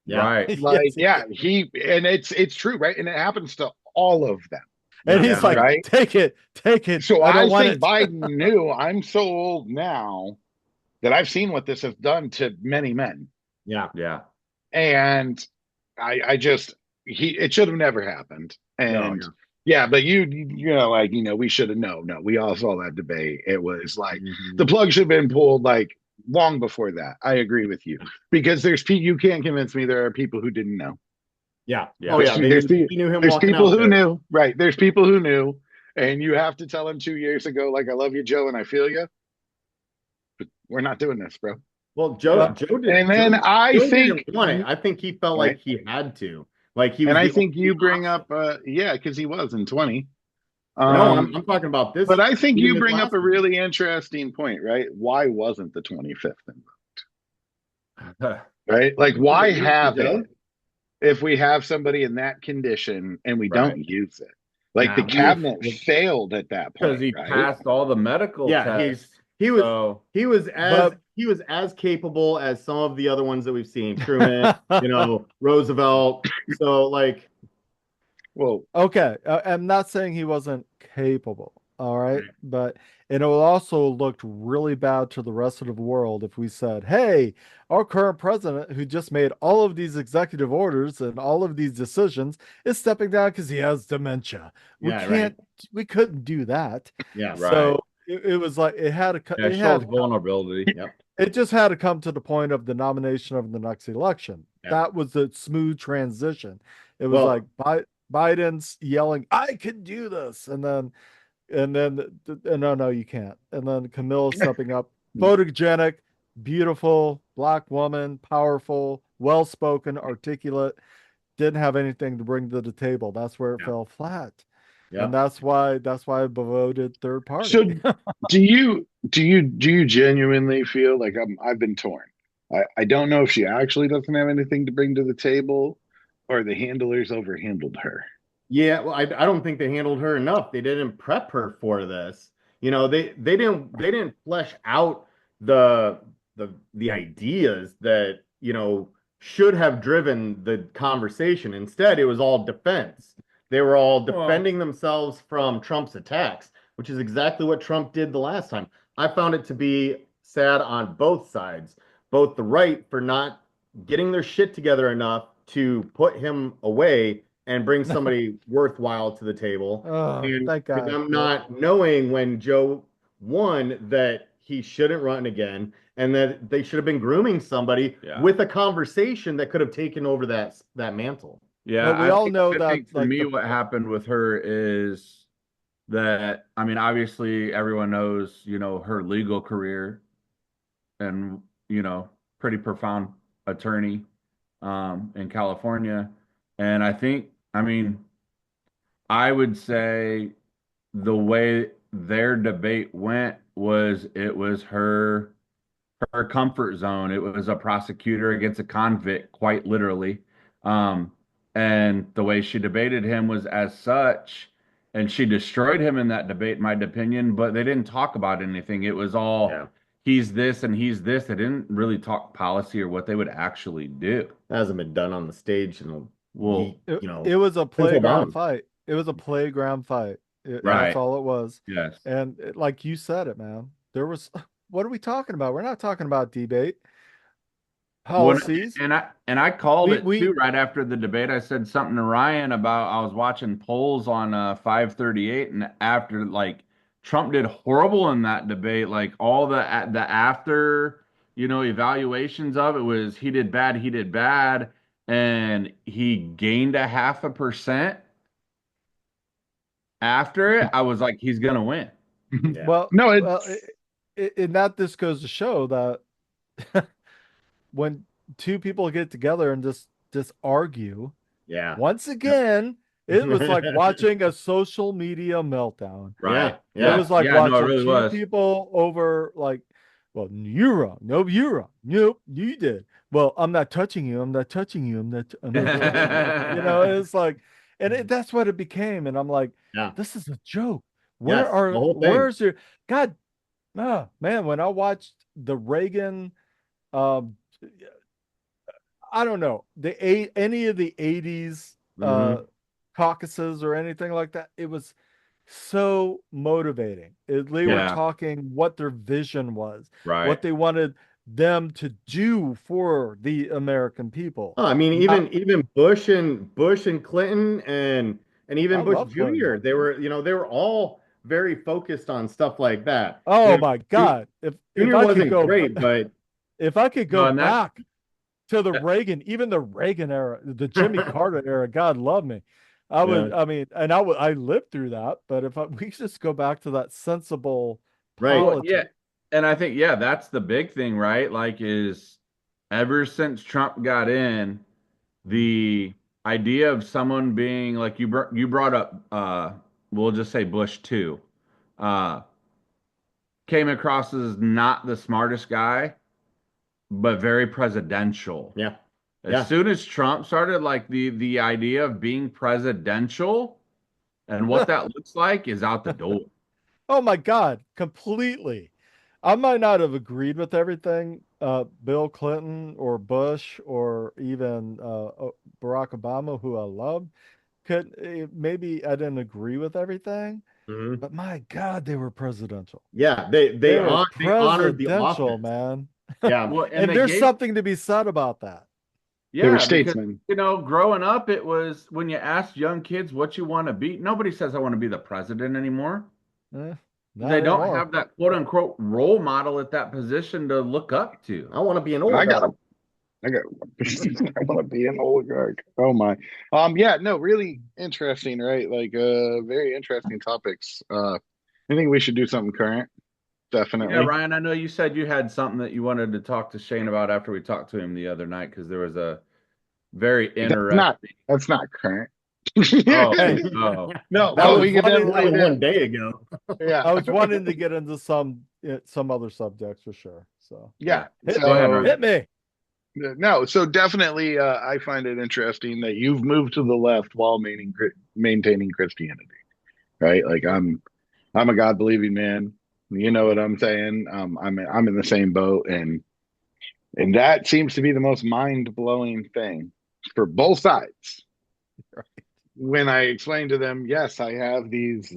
Speaker 5: Yeah. Right.
Speaker 2: Like, and it's true, right? And it happens to all of them.
Speaker 3: And he's like, right? Take it.
Speaker 2: So I think Biden knew. I'm so old now that I've seen what this has done to many men.
Speaker 4: Yeah.
Speaker 5: Yeah.
Speaker 2: And it should have never happened. And but we should have known. No, we all saw that debate. It was like the plug should have been pulled like long before that. I agree with you because you can't convince me there are people who didn't know.
Speaker 4: Yeah.
Speaker 2: Oh yeah. There's people who knew. Right. There's people who knew, and you have to tell them 2 years ago, like, I love you, Joe, and I feel you. But we're not doing this, bro.
Speaker 4: Well, Joe did.
Speaker 2: And then I
Speaker 4: think he felt like he had to. Like he was.
Speaker 2: And I think you bring up, because he was in 20.
Speaker 4: No, I'm talking about this.
Speaker 2: But I think you bring up a really interesting point, right? Why wasn't the 25th invoked? Right? Like, why have it? if we have somebody in that condition and we
Speaker 5: Right.
Speaker 2: don't use it. Like the
Speaker 4: Nah,
Speaker 2: cabinet failed at that
Speaker 5: Because
Speaker 2: point,
Speaker 5: he
Speaker 2: right?
Speaker 5: passed all the medical
Speaker 4: yeah,
Speaker 5: tests.
Speaker 4: he was
Speaker 5: So
Speaker 3: But
Speaker 4: he was as capable as some of the other ones that we've seen. Truman, Roosevelt. So like,
Speaker 2: Well,
Speaker 3: okay, I'm not saying he wasn't capable, all right, but and it would also looked really bad to the rest of the world if we said, "Hey, our current president, who just made all of these executive orders and all of these decisions, is stepping down because he has dementia." We
Speaker 4: yeah, right.
Speaker 3: can't, we couldn't do that.
Speaker 4: Yeah.
Speaker 5: right.
Speaker 3: So it was like it had to,
Speaker 5: Yeah, it
Speaker 3: it had
Speaker 5: shows
Speaker 3: to
Speaker 5: vulnerability.
Speaker 4: Yep.
Speaker 3: it just had to come to the point of the nomination of the next election.
Speaker 4: Yeah.
Speaker 3: That was a smooth transition. It was like
Speaker 4: Well,
Speaker 3: Biden's yelling, "I can do this," and no, no, you can't. And then Camille stepping up, photogenic, beautiful, black woman, powerful, well-spoken, articulate, didn't have anything to bring to the table. That's where it
Speaker 4: yeah.
Speaker 3: fell flat. And
Speaker 4: Yeah.
Speaker 3: that's why I voted third
Speaker 2: so
Speaker 3: party.
Speaker 2: do you genuinely feel like I've been torn. I don't know if she actually doesn't have anything to bring to the table or the handlers overhandled her.
Speaker 4: Yeah, well, I don't think they handled her enough. They didn't prep her for this. They didn't flesh out the the ideas that, should have driven the conversation. Instead, it was all defense. They were all
Speaker 5: Well,
Speaker 4: defending themselves from Trump's attacks, which is exactly what Trump did the last time. I found it to be sad on both sides, both the right for not getting their shit together enough to put him away and bring somebody worthwhile to the table.
Speaker 3: Oh,
Speaker 4: And
Speaker 3: thank
Speaker 4: for
Speaker 3: God.
Speaker 4: them
Speaker 3: Yep.
Speaker 4: not knowing when Joe won that he shouldn't run again and that they should have been grooming somebody
Speaker 5: yeah.
Speaker 4: with a conversation that could have taken over that mantle.
Speaker 5: Yeah,
Speaker 3: But we all know
Speaker 5: I
Speaker 3: that
Speaker 5: think for
Speaker 3: like
Speaker 5: me
Speaker 3: the
Speaker 5: what happened with her is that I mean, obviously everyone knows, her legal career and, pretty profound attorney in California. And I mean, I would say the way their debate went was it was her comfort zone. It was a prosecutor against a convict, quite literally. Um, and the way she debated him was as such, and she destroyed him in that debate, in my opinion, but they didn't talk about anything. It was all
Speaker 4: Yeah.
Speaker 5: he's this and he's this. They didn't really talk policy or what they would actually do.
Speaker 4: That hasn't been done on the stage in
Speaker 5: Well,
Speaker 3: it was a
Speaker 4: since
Speaker 3: playground
Speaker 4: Obama.
Speaker 3: fight. It was a playground fight. That's
Speaker 5: right.
Speaker 3: all it was.
Speaker 5: Yes.
Speaker 3: And like you said it, man. There was what are we talking about? We're not talking about debate
Speaker 5: When
Speaker 3: policies.
Speaker 5: and I called
Speaker 3: We
Speaker 5: it too
Speaker 3: we
Speaker 5: right after the debate. I said something to Ryan about I was watching polls on 538, and after like Trump did horrible in that debate, like all the after evaluations of it was he did bad, and he gained a 0.5% after it. I was like, he's gonna win.
Speaker 4: Yeah.
Speaker 3: well
Speaker 2: No,
Speaker 3: well
Speaker 2: it's
Speaker 3: and that this goes to show that when two people get together and just argue,
Speaker 4: Yeah.
Speaker 3: once again, it was like watching a social media meltdown.
Speaker 4: Yeah.
Speaker 5: Right.
Speaker 3: It
Speaker 4: Yeah.
Speaker 3: was like
Speaker 5: Yeah. No, it
Speaker 3: watching
Speaker 5: really
Speaker 3: two
Speaker 5: was.
Speaker 3: people over like, well, you're wrong. No, you're wrong. Nope, you did. Well, I'm not touching you. I'm not touching you. I'm not touching you. It's like, and that's what it became. And I'm like,
Speaker 4: Yeah.
Speaker 3: this is a joke.
Speaker 4: Yes. The whole thing.
Speaker 3: Where's your God? Man, when I watched the Reagan, um, I don't know any of the 80s
Speaker 4: Hmm.
Speaker 3: caucuses or anything like that. It was so motivating. They were
Speaker 5: Yeah.
Speaker 3: talking what their vision was,
Speaker 5: Right.
Speaker 3: what they wanted them to do for the American people.
Speaker 4: Oh, I mean,
Speaker 3: Not,
Speaker 4: even Bush and Clinton and
Speaker 3: I
Speaker 4: even Bush
Speaker 3: love Clinton.
Speaker 4: Jr. They were all very focused on stuff like that.
Speaker 3: Oh my God. If
Speaker 4: Junior
Speaker 3: I could
Speaker 4: wasn't
Speaker 3: go
Speaker 4: great, but
Speaker 3: if I could go
Speaker 5: No, and that's
Speaker 3: back to the Reagan, even the Reagan era, the Jimmy Carter era, God love me.
Speaker 4: yeah,
Speaker 3: I mean, and I lived through that, but if we just go back to that sensible
Speaker 4: right.
Speaker 5: Well, yeah,
Speaker 3: politics.
Speaker 5: and I think that's the big thing, right? Like, is ever since Trump got in, the idea of someone being like you brought up, we'll just say Bush too, uh, came across as not the smartest guy, but very presidential.
Speaker 4: Yeah.
Speaker 5: As soon as Trump started, like the idea of being presidential and what that looks like is out the door.
Speaker 3: Oh my God, completely. I might not have agreed with everything Bill Clinton or Bush or even Barack Obama, who I loved, maybe I didn't agree with everything,
Speaker 4: Mhm.
Speaker 3: but my God, they were presidential.
Speaker 4: Yeah,
Speaker 3: They were
Speaker 4: they honored the
Speaker 3: presidential,
Speaker 4: office.
Speaker 3: man.
Speaker 4: Yeah.
Speaker 5: Well, and
Speaker 3: And
Speaker 5: they
Speaker 3: there's
Speaker 5: gave,
Speaker 3: something to be said about that.
Speaker 2: They were
Speaker 5: yeah, because
Speaker 2: statesmen.
Speaker 5: growing up, it was when you asked young kids what you want to be, nobody says I want to be the president anymore.
Speaker 3: Eh, not
Speaker 5: They don't
Speaker 3: anymore.
Speaker 5: have that quote unquote role model at that position to look up to.
Speaker 4: I want to be an
Speaker 2: I got
Speaker 4: oligarch.
Speaker 2: I got I want to be an oligarch. Oh my. Yeah, no, really interesting, right? Like very interesting topics. I think we should do something current,
Speaker 5: Yeah,
Speaker 2: definitely.
Speaker 5: Ryan, I know you said you had something that you wanted to talk to Shane about after we talked to him the other night because there was a very
Speaker 2: That's not
Speaker 5: interesting.
Speaker 2: that's not current.
Speaker 5: Oh,
Speaker 3: Hey,
Speaker 5: oh,
Speaker 2: No,
Speaker 3: I
Speaker 2: but
Speaker 3: was
Speaker 2: we could
Speaker 3: wanting
Speaker 4: That
Speaker 2: definitely
Speaker 4: was
Speaker 2: do.
Speaker 4: one day ago.
Speaker 2: Yeah.
Speaker 3: I was wanting to get into some other subjects for sure. So
Speaker 2: Yeah.
Speaker 5: yeah. Go ahead,
Speaker 2: So
Speaker 5: Ryan.
Speaker 3: hit me.
Speaker 2: no, so definitely I find it interesting that you've moved to the left while maintaining Christianity, right? Like I'm a God believing man. You know what I'm saying? I'm in the same boat, and that seems to be the most mind blowing thing for both sides. When I explain to them, yes, I have these,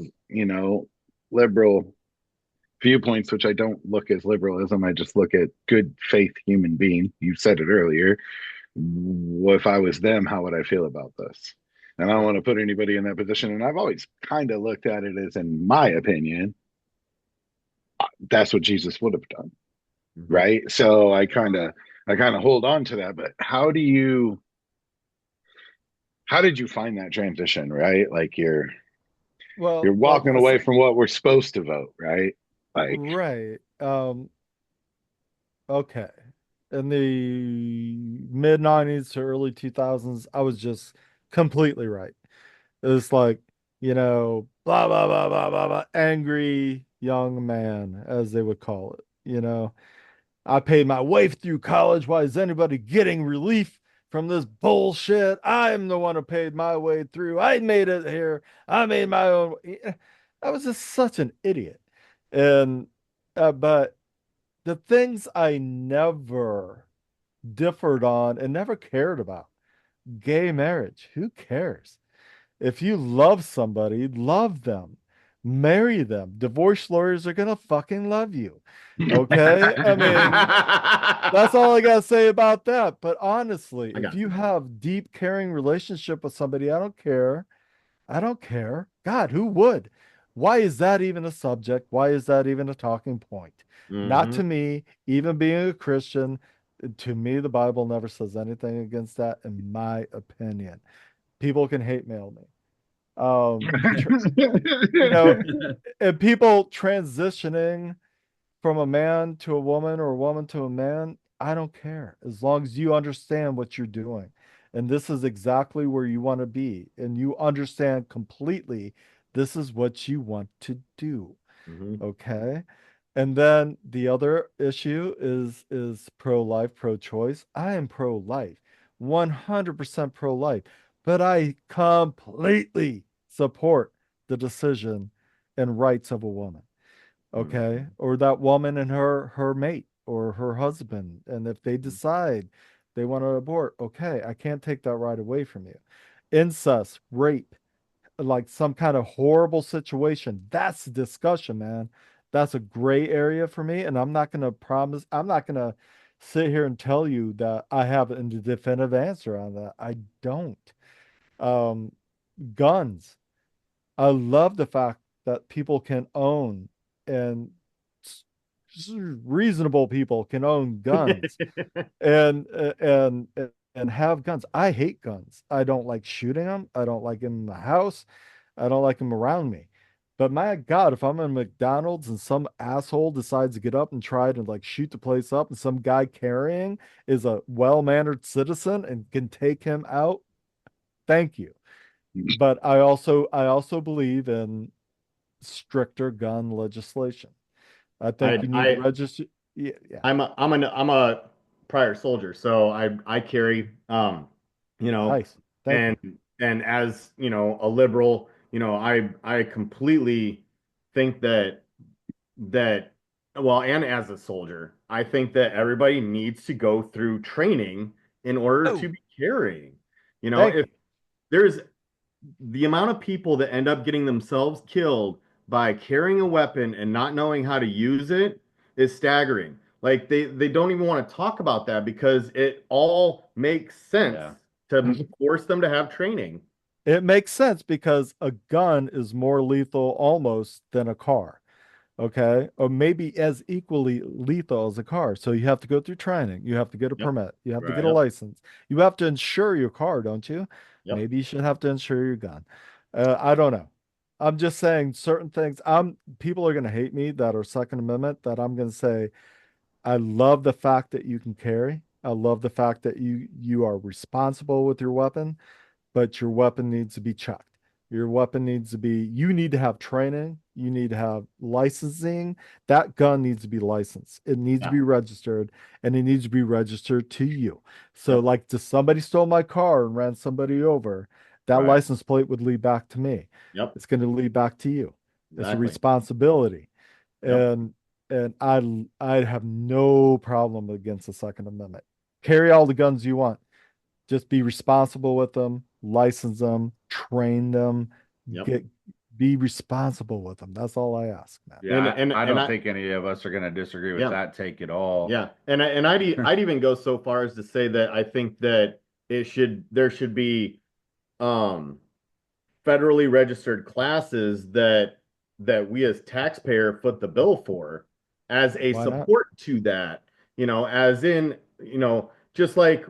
Speaker 2: liberal viewpoints, which I don't look as liberalism. I just look at good faith human being. You said it earlier. If I was them, how would I feel about this? And I don't want to put anybody in that position. And I've always kind of looked at it as, in my opinion, that's what Jesus would have done,
Speaker 4: Mhm.
Speaker 2: right? So I kind of hold on to that. But how did you find that transition, right? Like you're
Speaker 3: Well, like
Speaker 2: walking
Speaker 3: I
Speaker 2: away
Speaker 3: said,
Speaker 2: from what we're supposed to vote, right? Like
Speaker 3: right. Okay. In the mid 90s to early 2000s, I was just completely right. It was like, blah, blah, blah, blah, blah, blah, angry young man, as they would call it. I paid my way through college. Why is anybody getting relief from this bullshit? I'm the one who paid my way through. I made it here. I made my own. I was just such an idiot. And, but the things I never differed on and never cared about, gay marriage, who cares? If you love somebody, love them, marry them. Divorce lawyers are gonna fucking love you. Okay? I mean, that's all I gotta say about that. But honestly,
Speaker 4: I
Speaker 3: if
Speaker 4: got
Speaker 3: you
Speaker 4: you.
Speaker 3: have deep, caring relationship with somebody, I don't care. I don't care. God, who would? Why is that even a subject? Why is that even a talking point? Not
Speaker 4: Hmm.
Speaker 3: to me, even being a Christian, to me, the Bible never says anything against that, in my opinion. People can hate mail me. Tr you know, and people transitioning from a man to a woman or a woman to a man, I don't care as long as you understand what you're doing. And this is exactly where you want to be. And you understand completely this is what you want to do.
Speaker 4: Hmm.
Speaker 3: Okay. And then the other issue is pro-life, pro-choice. I am pro-life, 100% pro-life, but I completely support the decision and rights of a woman. Okay,
Speaker 4: Hmm.
Speaker 3: or that woman and her mate or her husband, and if they decide they want to abort, okay, I can't take that right away from you. Incest, rape, like some kind of horrible situation, that's a discussion, man. That's a gray area for me, and I'm not going to sit here and tell you that I have a definitive answer on that. I don't. um Guns, I love the fact that people can own, and reasonable people can own guns and and have guns. I hate guns. I don't like shooting them. I don't like them in the house. I don't like them around me. But my God, if I'm in McDonald's and some asshole decides to get up and try to like shoot the place up, and some guy carrying is a well-mannered citizen and can take him out, thank you. But I also believe in stricter gun legislation. I think
Speaker 4: I
Speaker 3: you need to
Speaker 4: I
Speaker 3: register. Yeah, yeah.
Speaker 4: I'm a prior soldier, so I carry, you know,
Speaker 3: Nice. Thank
Speaker 4: and
Speaker 3: you.
Speaker 4: and as a liberal, I completely think that well, and as a soldier, I think that everybody needs to go through training in order
Speaker 3: Oh,
Speaker 4: to be carrying.
Speaker 3: thank
Speaker 4: If
Speaker 3: you.
Speaker 4: there's the amount of people that end up getting themselves killed by carrying a weapon and not knowing how to use it is staggering. Like they don't even want to talk about that because it all makes sense
Speaker 5: Yeah.
Speaker 4: to force them to have training.
Speaker 3: It makes sense because a gun is more lethal almost than a car. Okay, or maybe as equally lethal as a car. So you have to go through training, you have to get a
Speaker 4: Yep.
Speaker 3: permit, you have to get a
Speaker 5: Right.
Speaker 4: Yep.
Speaker 3: license, you have to insure your car, don't you?
Speaker 4: Yep.
Speaker 3: Maybe you should have to insure your gun. I don't know. I'm just saying certain things. People are going to hate me that are Second Amendment. That I'm going to say I love the fact that you can carry. I love the fact that you are responsible with your weapon, but your weapon needs to be checked. Your weapon needs to be, you need to have training, you need to have licensing. That gun needs to be licensed. It needs to
Speaker 4: Yeah.
Speaker 3: be registered, and it needs to be registered to you. So,
Speaker 4: Yep.
Speaker 3: like, if somebody stole my car and ran somebody over, that
Speaker 5: Right.
Speaker 3: license plate would lead back to me.
Speaker 4: Yep.
Speaker 3: It's going to lead back to you. It's a
Speaker 4: Exactly.
Speaker 3: responsibility.
Speaker 4: Yep.
Speaker 3: And I have no problem against the Second Amendment. Carry all the guns you want. Just be responsible with them, license them, train them,
Speaker 4: Yep.
Speaker 3: get be responsible with them. That's all I ask, man.
Speaker 4: And
Speaker 5: Yeah,
Speaker 4: and
Speaker 5: I
Speaker 4: and
Speaker 5: don't
Speaker 4: I
Speaker 5: think any of us are going to disagree with
Speaker 4: yeah.
Speaker 5: that take at all.
Speaker 4: Yeah. And I'd even go so far as to say that I think that there should be um federally registered classes that we as taxpayer foot the bill for as a
Speaker 3: Why not?
Speaker 4: support to that, as in, just like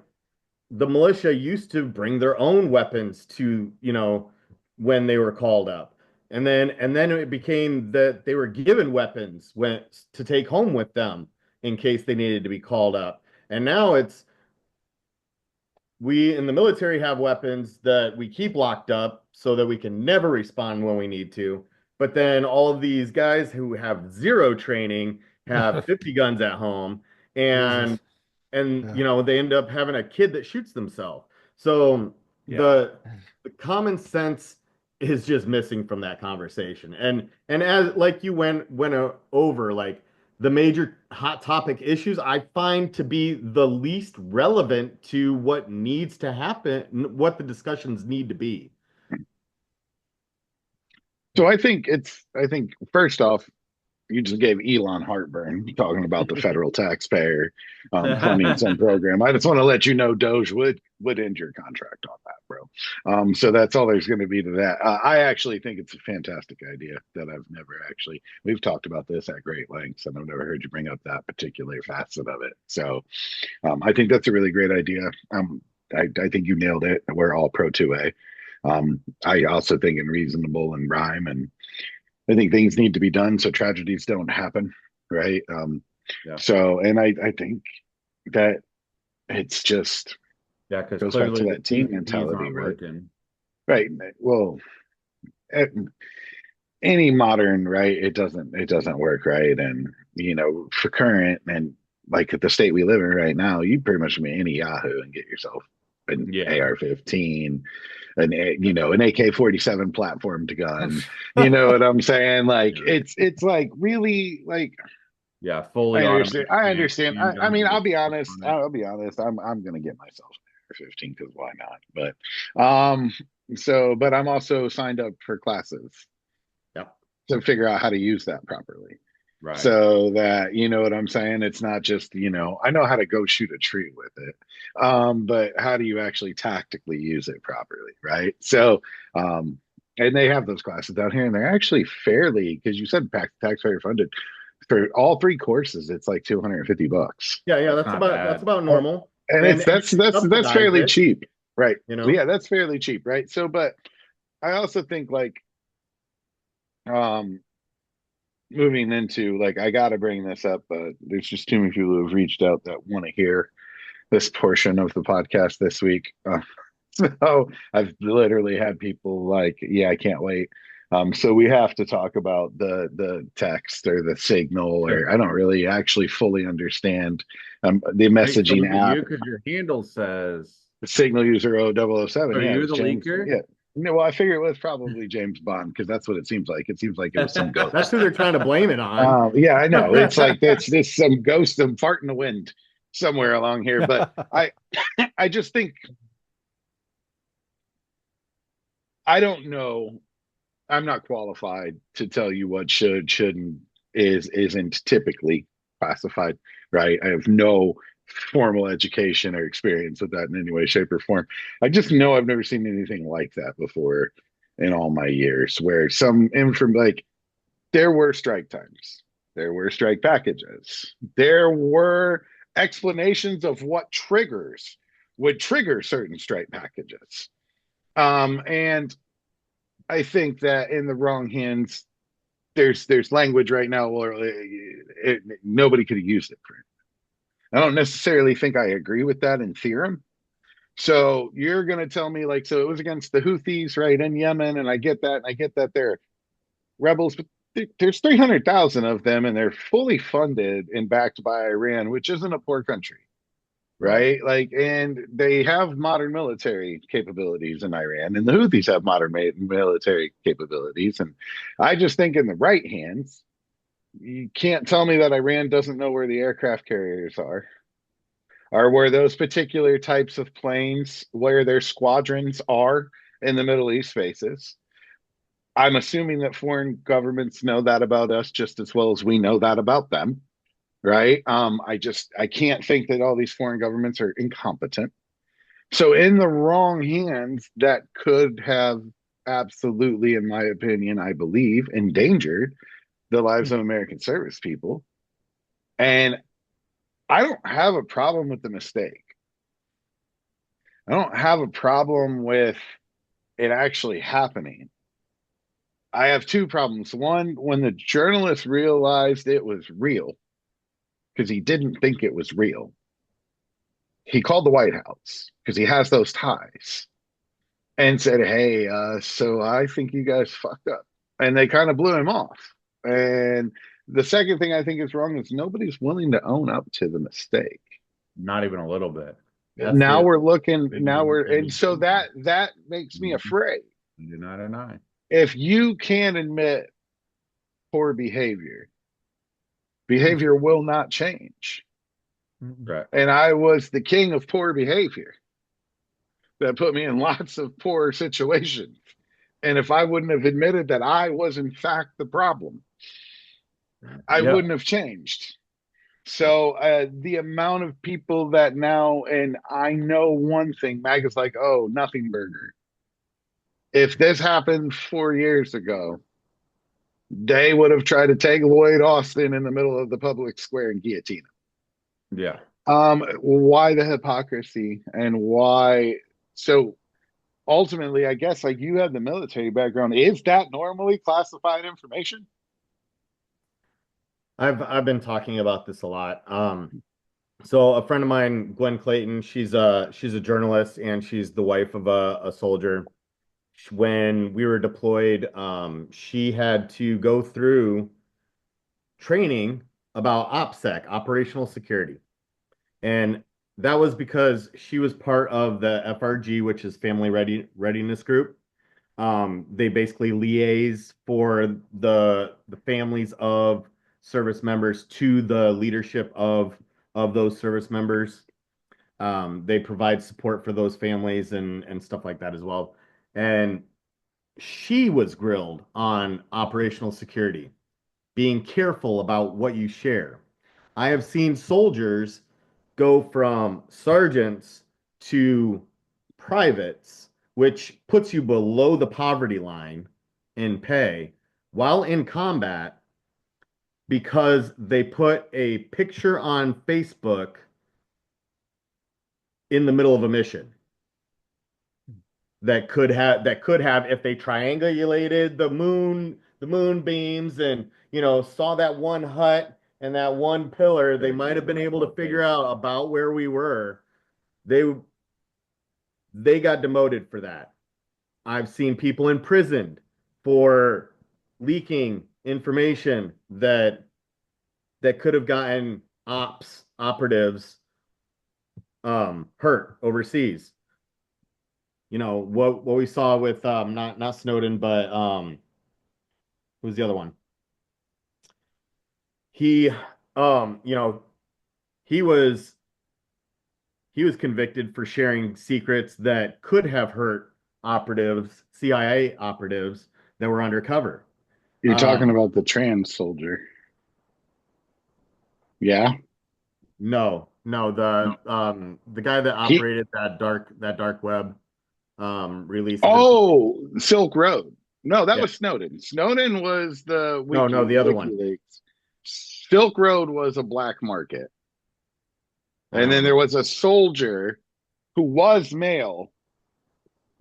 Speaker 4: the militia used to bring their own weapons to, when they were called up. And then it became that they were given weapons when to take home with them in case they needed to be called up. And now it's we in the military have weapons that we keep locked up so that we can never respond when we need to. But then all of these guys who have zero training have 50 guns at home, and
Speaker 3: Jesus.
Speaker 4: and
Speaker 3: Yeah.
Speaker 4: they end up having a kid that shoots themselves. So
Speaker 5: Yeah.
Speaker 4: the common sense is just missing from that conversation. And as like you went over like the major hot topic issues I find to be the least relevant to what needs to happen, what the discussions need to be.
Speaker 2: So I think first off, you just gave Elon heartburn talking about the federal taxpayer funding some program. I just want to let you know Doge would end your contract on that, bro. So that's all there's going to be to that. I actually think it's a fantastic idea that I've never actually. We've talked about this at great lengths, and I've never heard you bring up that particular facet of it. So I think that's a really great idea. I think you nailed it. We're all pro 2A. I also think in reasonable and rhyme, and I think things need to be done so tragedies don't happen, right?
Speaker 5: Yeah.
Speaker 2: So, and I think that it's just
Speaker 5: Yeah, because
Speaker 2: goes back to
Speaker 5: clearly the
Speaker 2: that team
Speaker 5: T's
Speaker 2: mentality,
Speaker 5: aren't
Speaker 2: right?
Speaker 5: working.
Speaker 2: Right. Well, at any modern, right? It doesn't work, right? And for current and like the state we live in right now, you pretty much be any Yahoo and get yourself an
Speaker 5: Yeah.
Speaker 2: AR-15, an AK-47 platformed gun. You know what I'm saying? Like
Speaker 5: Yeah.
Speaker 2: it's like really like
Speaker 5: Yeah. Fully
Speaker 2: I understand.
Speaker 5: automatic
Speaker 2: I
Speaker 5: stance,
Speaker 2: understand. I
Speaker 5: handguns
Speaker 2: mean,
Speaker 5: with
Speaker 2: I'll be
Speaker 5: explosives
Speaker 2: honest.
Speaker 5: on it.
Speaker 2: I'll be honest. I'm gonna get myself an AR-15 because why not? But I'm also signed up for classes
Speaker 4: Yep.
Speaker 2: to figure out how to use that properly.
Speaker 5: Right.
Speaker 2: So that you know what I'm saying. It's not just I know how to go shoot a tree with it, but how do you actually tactically use it properly, right? So, and they have those classes down here, and they're actually fairly because you said taxpayer funded for all three courses. It's like $250,
Speaker 4: Yeah,
Speaker 5: That's
Speaker 4: that's
Speaker 5: not
Speaker 4: about
Speaker 5: bad.
Speaker 4: normal.
Speaker 2: and
Speaker 4: And
Speaker 2: it's
Speaker 4: and they
Speaker 2: that's
Speaker 4: subsidize
Speaker 2: fairly
Speaker 4: it,
Speaker 2: cheap, right?
Speaker 4: you know.
Speaker 2: Yeah, that's fairly cheap, right? So, but I also think like um moving into like I got to bring this up. There's just too many people who have reached out that want to hear this portion of the podcast this week. So I've literally had people like, yeah, I can't wait. So we have to talk about the text or the signal,
Speaker 5: Sure.
Speaker 2: or I don't really actually fully understand the
Speaker 5: Hey, so
Speaker 2: messaging
Speaker 5: look at
Speaker 2: app.
Speaker 5: you because your handle says,
Speaker 2: The signal user 0007.
Speaker 5: "Are
Speaker 2: Yeah, it
Speaker 5: you
Speaker 2: was
Speaker 5: the
Speaker 2: James.
Speaker 5: leaker?"
Speaker 2: Yeah. No, well, I figure it was probably James Bond because that's what it seems like. It seems like it was some ghost.
Speaker 4: That's who they're trying to blame it on.
Speaker 2: Yeah, I know. It's like this some ghost of fart in the wind somewhere along here. But I just think I don't know. I'm not qualified to tell you what shouldn't, isn't typically classified, right? I have no formal education or experience with that in any way, shape, or form. I just know I've never seen anything like that before in all my years, where some inform like there were strike times, there were strike packages, there were explanations of what triggers would trigger certain strike packages. And I think that in the wrong hands, there's language right now where nobody could have used it for it. I don't necessarily think I agree with that in theorem. So you're going to tell me like, so it was against the Houthis, right, in Yemen, and I get that, and I get that they're rebels, but there's 300,000 of them, and they're fully funded and backed by Iran, which isn't a poor country,
Speaker 5: Right.
Speaker 2: right? Like, and they have modern military capabilities in Iran, and the Houthis have modern military capabilities. And I just think in the right hands, you can't tell me that Iran doesn't know where the aircraft carriers are, or where those particular types of planes, where their squadrons are in the Middle East spaces. I'm assuming that foreign governments know that about us just as well as we know that about them, right? I can't think that all these foreign governments are incompetent. So in the wrong hands, that could have absolutely, in my opinion, I believe, endangered the lives of American service people. And I don't have a problem with the mistake. I don't have a problem with it actually happening. I have two problems. One, when the journalist realized it was real, because he didn't think it was real, he called the White House because he has those ties and said, "Hey, so I think you guys fucked up," and they kind of blew him off. And the second thing I think is wrong is nobody's willing to own up to the mistake.
Speaker 5: Not even a little bit.
Speaker 4: That's
Speaker 2: Now
Speaker 4: the
Speaker 2: we're looking.
Speaker 4: big
Speaker 2: Now we're, and
Speaker 4: difference.
Speaker 2: so that makes me afraid.
Speaker 5: Do not deny.
Speaker 2: If you can't admit poor behavior, behavior will not change.
Speaker 5: Right.
Speaker 2: And I was the king of poor behavior that put me in lots of poor situations. And if I wouldn't have admitted that I was, in fact, the problem, I
Speaker 4: Yeah.
Speaker 2: wouldn't have changed. So the amount of people that now, and I know one thing, Mag is like, oh, nothing burger. If this happened 4 years ago, they would have tried to take Lloyd Austin in the middle of the public square and guillotine
Speaker 5: Yeah.
Speaker 2: him. Why the hypocrisy and why? So ultimately, I guess like you have the military background. Is that normally classified information?
Speaker 4: I've been talking about this a lot. So a friend of mine, Gwen Clayton, she's a journalist and she's the wife of a soldier. When we were deployed, she had to go through training about OPSEC, operational security. And that was because she was part of the FRG, which is Family Readiness Group. They basically liaise for the families of service members to the leadership of those service members. They provide support for those families and stuff like that as well. And she was grilled on operational security, being careful about what you share. I have seen soldiers go from sergeants to privates, which puts you below the poverty line in pay while in combat because they put a picture on Facebook in the middle of a mission that could have if they triangulated the moon beams and saw that one hut and that one pillar, they might have been able to figure out about where we were. They got demoted for that. I've seen people imprisoned for leaking information that could have gotten operatives hurt overseas. What we saw with not Snowden, but who's the other one? He he was convicted for sharing secrets that could have hurt operatives, CIA operatives that were undercover.
Speaker 2: You're talking about the trans soldier. Yeah.
Speaker 4: No, the guy that
Speaker 2: He
Speaker 4: operated that dark web release of
Speaker 2: Oh, Silk Road. No, that
Speaker 4: yeah.
Speaker 2: was Snowden. Snowden was the
Speaker 4: No, the other one.
Speaker 2: WikiLeaks. Silk Road was a black market. And then
Speaker 4: Um,
Speaker 2: there was a soldier who was male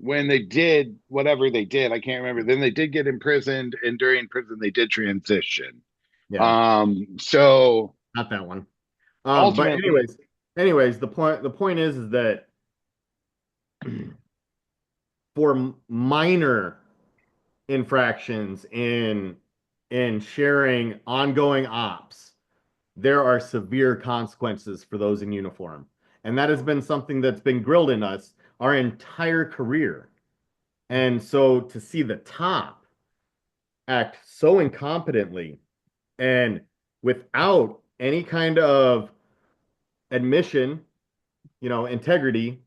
Speaker 2: when they did whatever they did. I can't remember. Then they did get imprisoned, and during prison they did transition.
Speaker 4: yeah,
Speaker 2: So
Speaker 4: not that one. But
Speaker 2: ultimately,
Speaker 4: anyways, the point is that for minor infractions in sharing ongoing ops, there are severe consequences for those in uniform. And that has been something that's been grilled in us our entire career. And so to see the top act so incompetently and without any kind of admission, integrity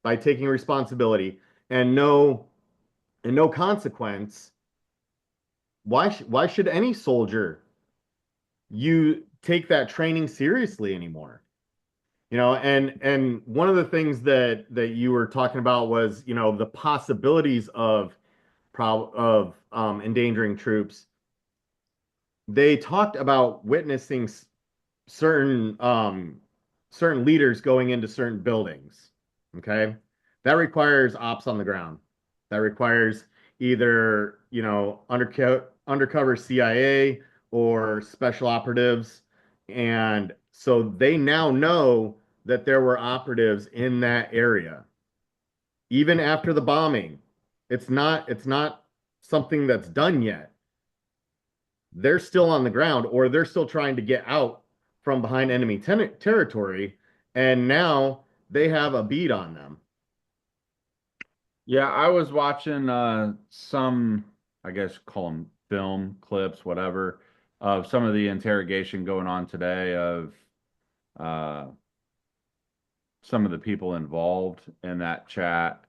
Speaker 4: by taking responsibility and no consequence, why should any soldier you take that training seriously anymore? And one of the things that you were talking about was, the possibilities of endangering troops. They talked about witnessing certain leaders going into certain buildings. Okay, that requires ops on the ground. That requires either undercover CIA or special operatives, and so they now know that there were operatives in that area even after the bombing. It's not something that's done yet. They're still on the ground, or they're still trying to get out from behind enemy territory, and now they have a bead on them.
Speaker 5: Yeah, I was watching some, I guess, call them film clips, whatever, of some of the interrogation going on today of uh, some of the people involved in that chat.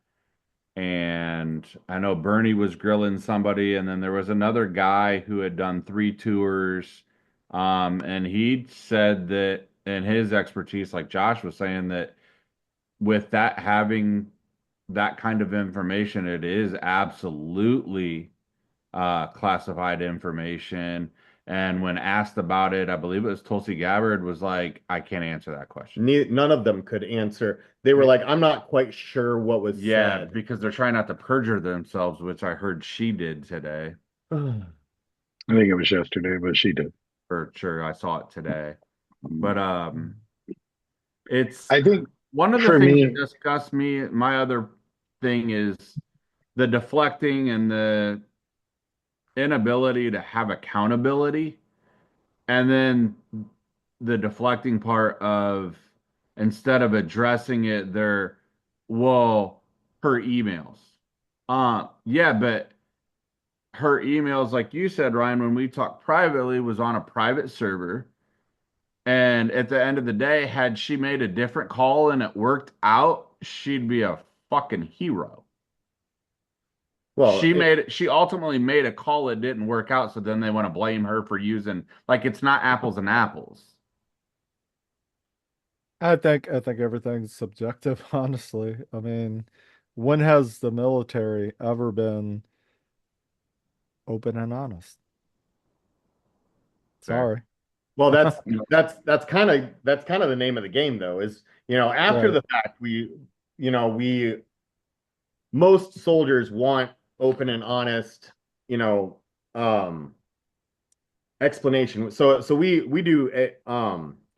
Speaker 5: And I know Bernie was grilling somebody, and then there was another guy who had done 3 tours. And he said that in his expertise, like Josh was saying, that with that having that kind of information, it is absolutely classified information. And when asked about it, I believe it was Tulsi Gabbard was like, I can't answer that question.
Speaker 4: None of them could answer. They were like, I'm not quite sure what was
Speaker 5: Yeah,
Speaker 4: said.
Speaker 5: because they're trying not to perjure themselves, which I heard she did today.
Speaker 2: I think it was yesterday, but she did.
Speaker 5: For sure, I saw it today. But it's
Speaker 2: I think
Speaker 5: one of the
Speaker 2: for
Speaker 5: things that
Speaker 2: me,
Speaker 5: disgusts me. My other thing is the deflecting and the inability to have accountability, and then the deflecting part of instead of addressing it, they're, well, her emails. Yeah, but her emails, like you said, Ryan, when we talked privately, was on a private server. And at the end of the day, had she made a different call and it worked out, she'd be a fucking hero.
Speaker 4: Well,
Speaker 5: She ultimately made a call that didn't work out, so then they want to blame her for using, like, it's not apples and apples.
Speaker 3: I think everything's subjective, honestly. I mean, when has the military ever been open and honest?
Speaker 5: Fair.
Speaker 3: Sorry.
Speaker 4: well, that's kind of the name of the game, though. Is after
Speaker 3: Right.
Speaker 4: the fact, we most soldiers want open and honest, you know, um, explanation. So we do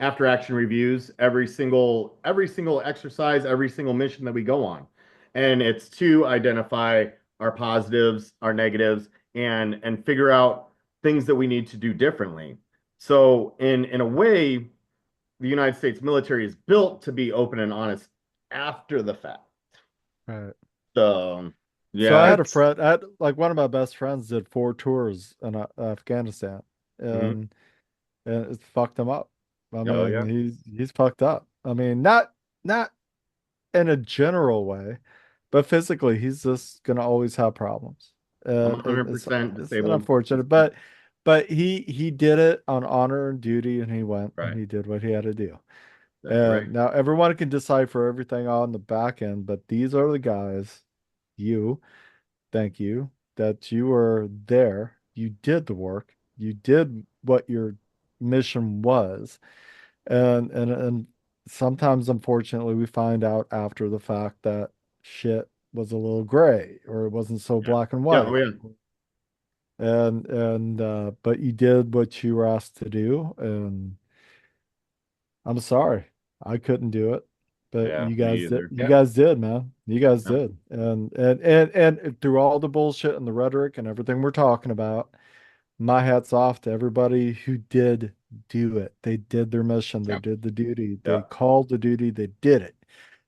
Speaker 4: after action reviews every single exercise, every single mission that we go on, and it's to identify our positives, our negatives, and figure out things that we need to do differently. So in a way, the United States military is built to be open and honest after the fact.
Speaker 3: Right.
Speaker 4: So
Speaker 3: So I
Speaker 5: Yeah,
Speaker 3: had a friend, like one of my best friends did 4 tours in Afghanistan,
Speaker 4: mhm.
Speaker 3: and it fucked him up. I
Speaker 4: Oh
Speaker 3: mean,
Speaker 4: yeah.
Speaker 3: he's fucked up. I mean, not in a general way, but physically, he's just gonna always have problems.
Speaker 4: I'm
Speaker 3: And it's
Speaker 4: 100%
Speaker 3: it's
Speaker 4: disabled.
Speaker 3: unfortunate, but he did it on honor and duty, and he went and
Speaker 4: Right.
Speaker 3: he did what he had to do.
Speaker 4: That's right.
Speaker 3: And now everyone can decipher everything on the back end, but these are the guys, you, thank you, that you were there. You did the work. You did what your mission was. And sometimes unfortunately we find out after the fact that shit was a little gray or it wasn't so
Speaker 4: Yeah.
Speaker 3: black and
Speaker 4: Yeah. Oh
Speaker 3: white.
Speaker 4: yeah.
Speaker 3: And but you did what you were asked to do, and I'm sorry. I couldn't do it. But
Speaker 5: yeah,
Speaker 3: you
Speaker 5: me
Speaker 3: guys did.
Speaker 5: either.
Speaker 3: You
Speaker 2: Yeah.
Speaker 3: guys did, man. You guys
Speaker 4: Yeah.
Speaker 3: did. And through all the bullshit and the rhetoric and everything we're talking about, my hat's off to everybody who did do it. They did their mission. They
Speaker 2: Yeah.
Speaker 3: did the duty. They
Speaker 5: Yeah,
Speaker 3: called the duty. They did it.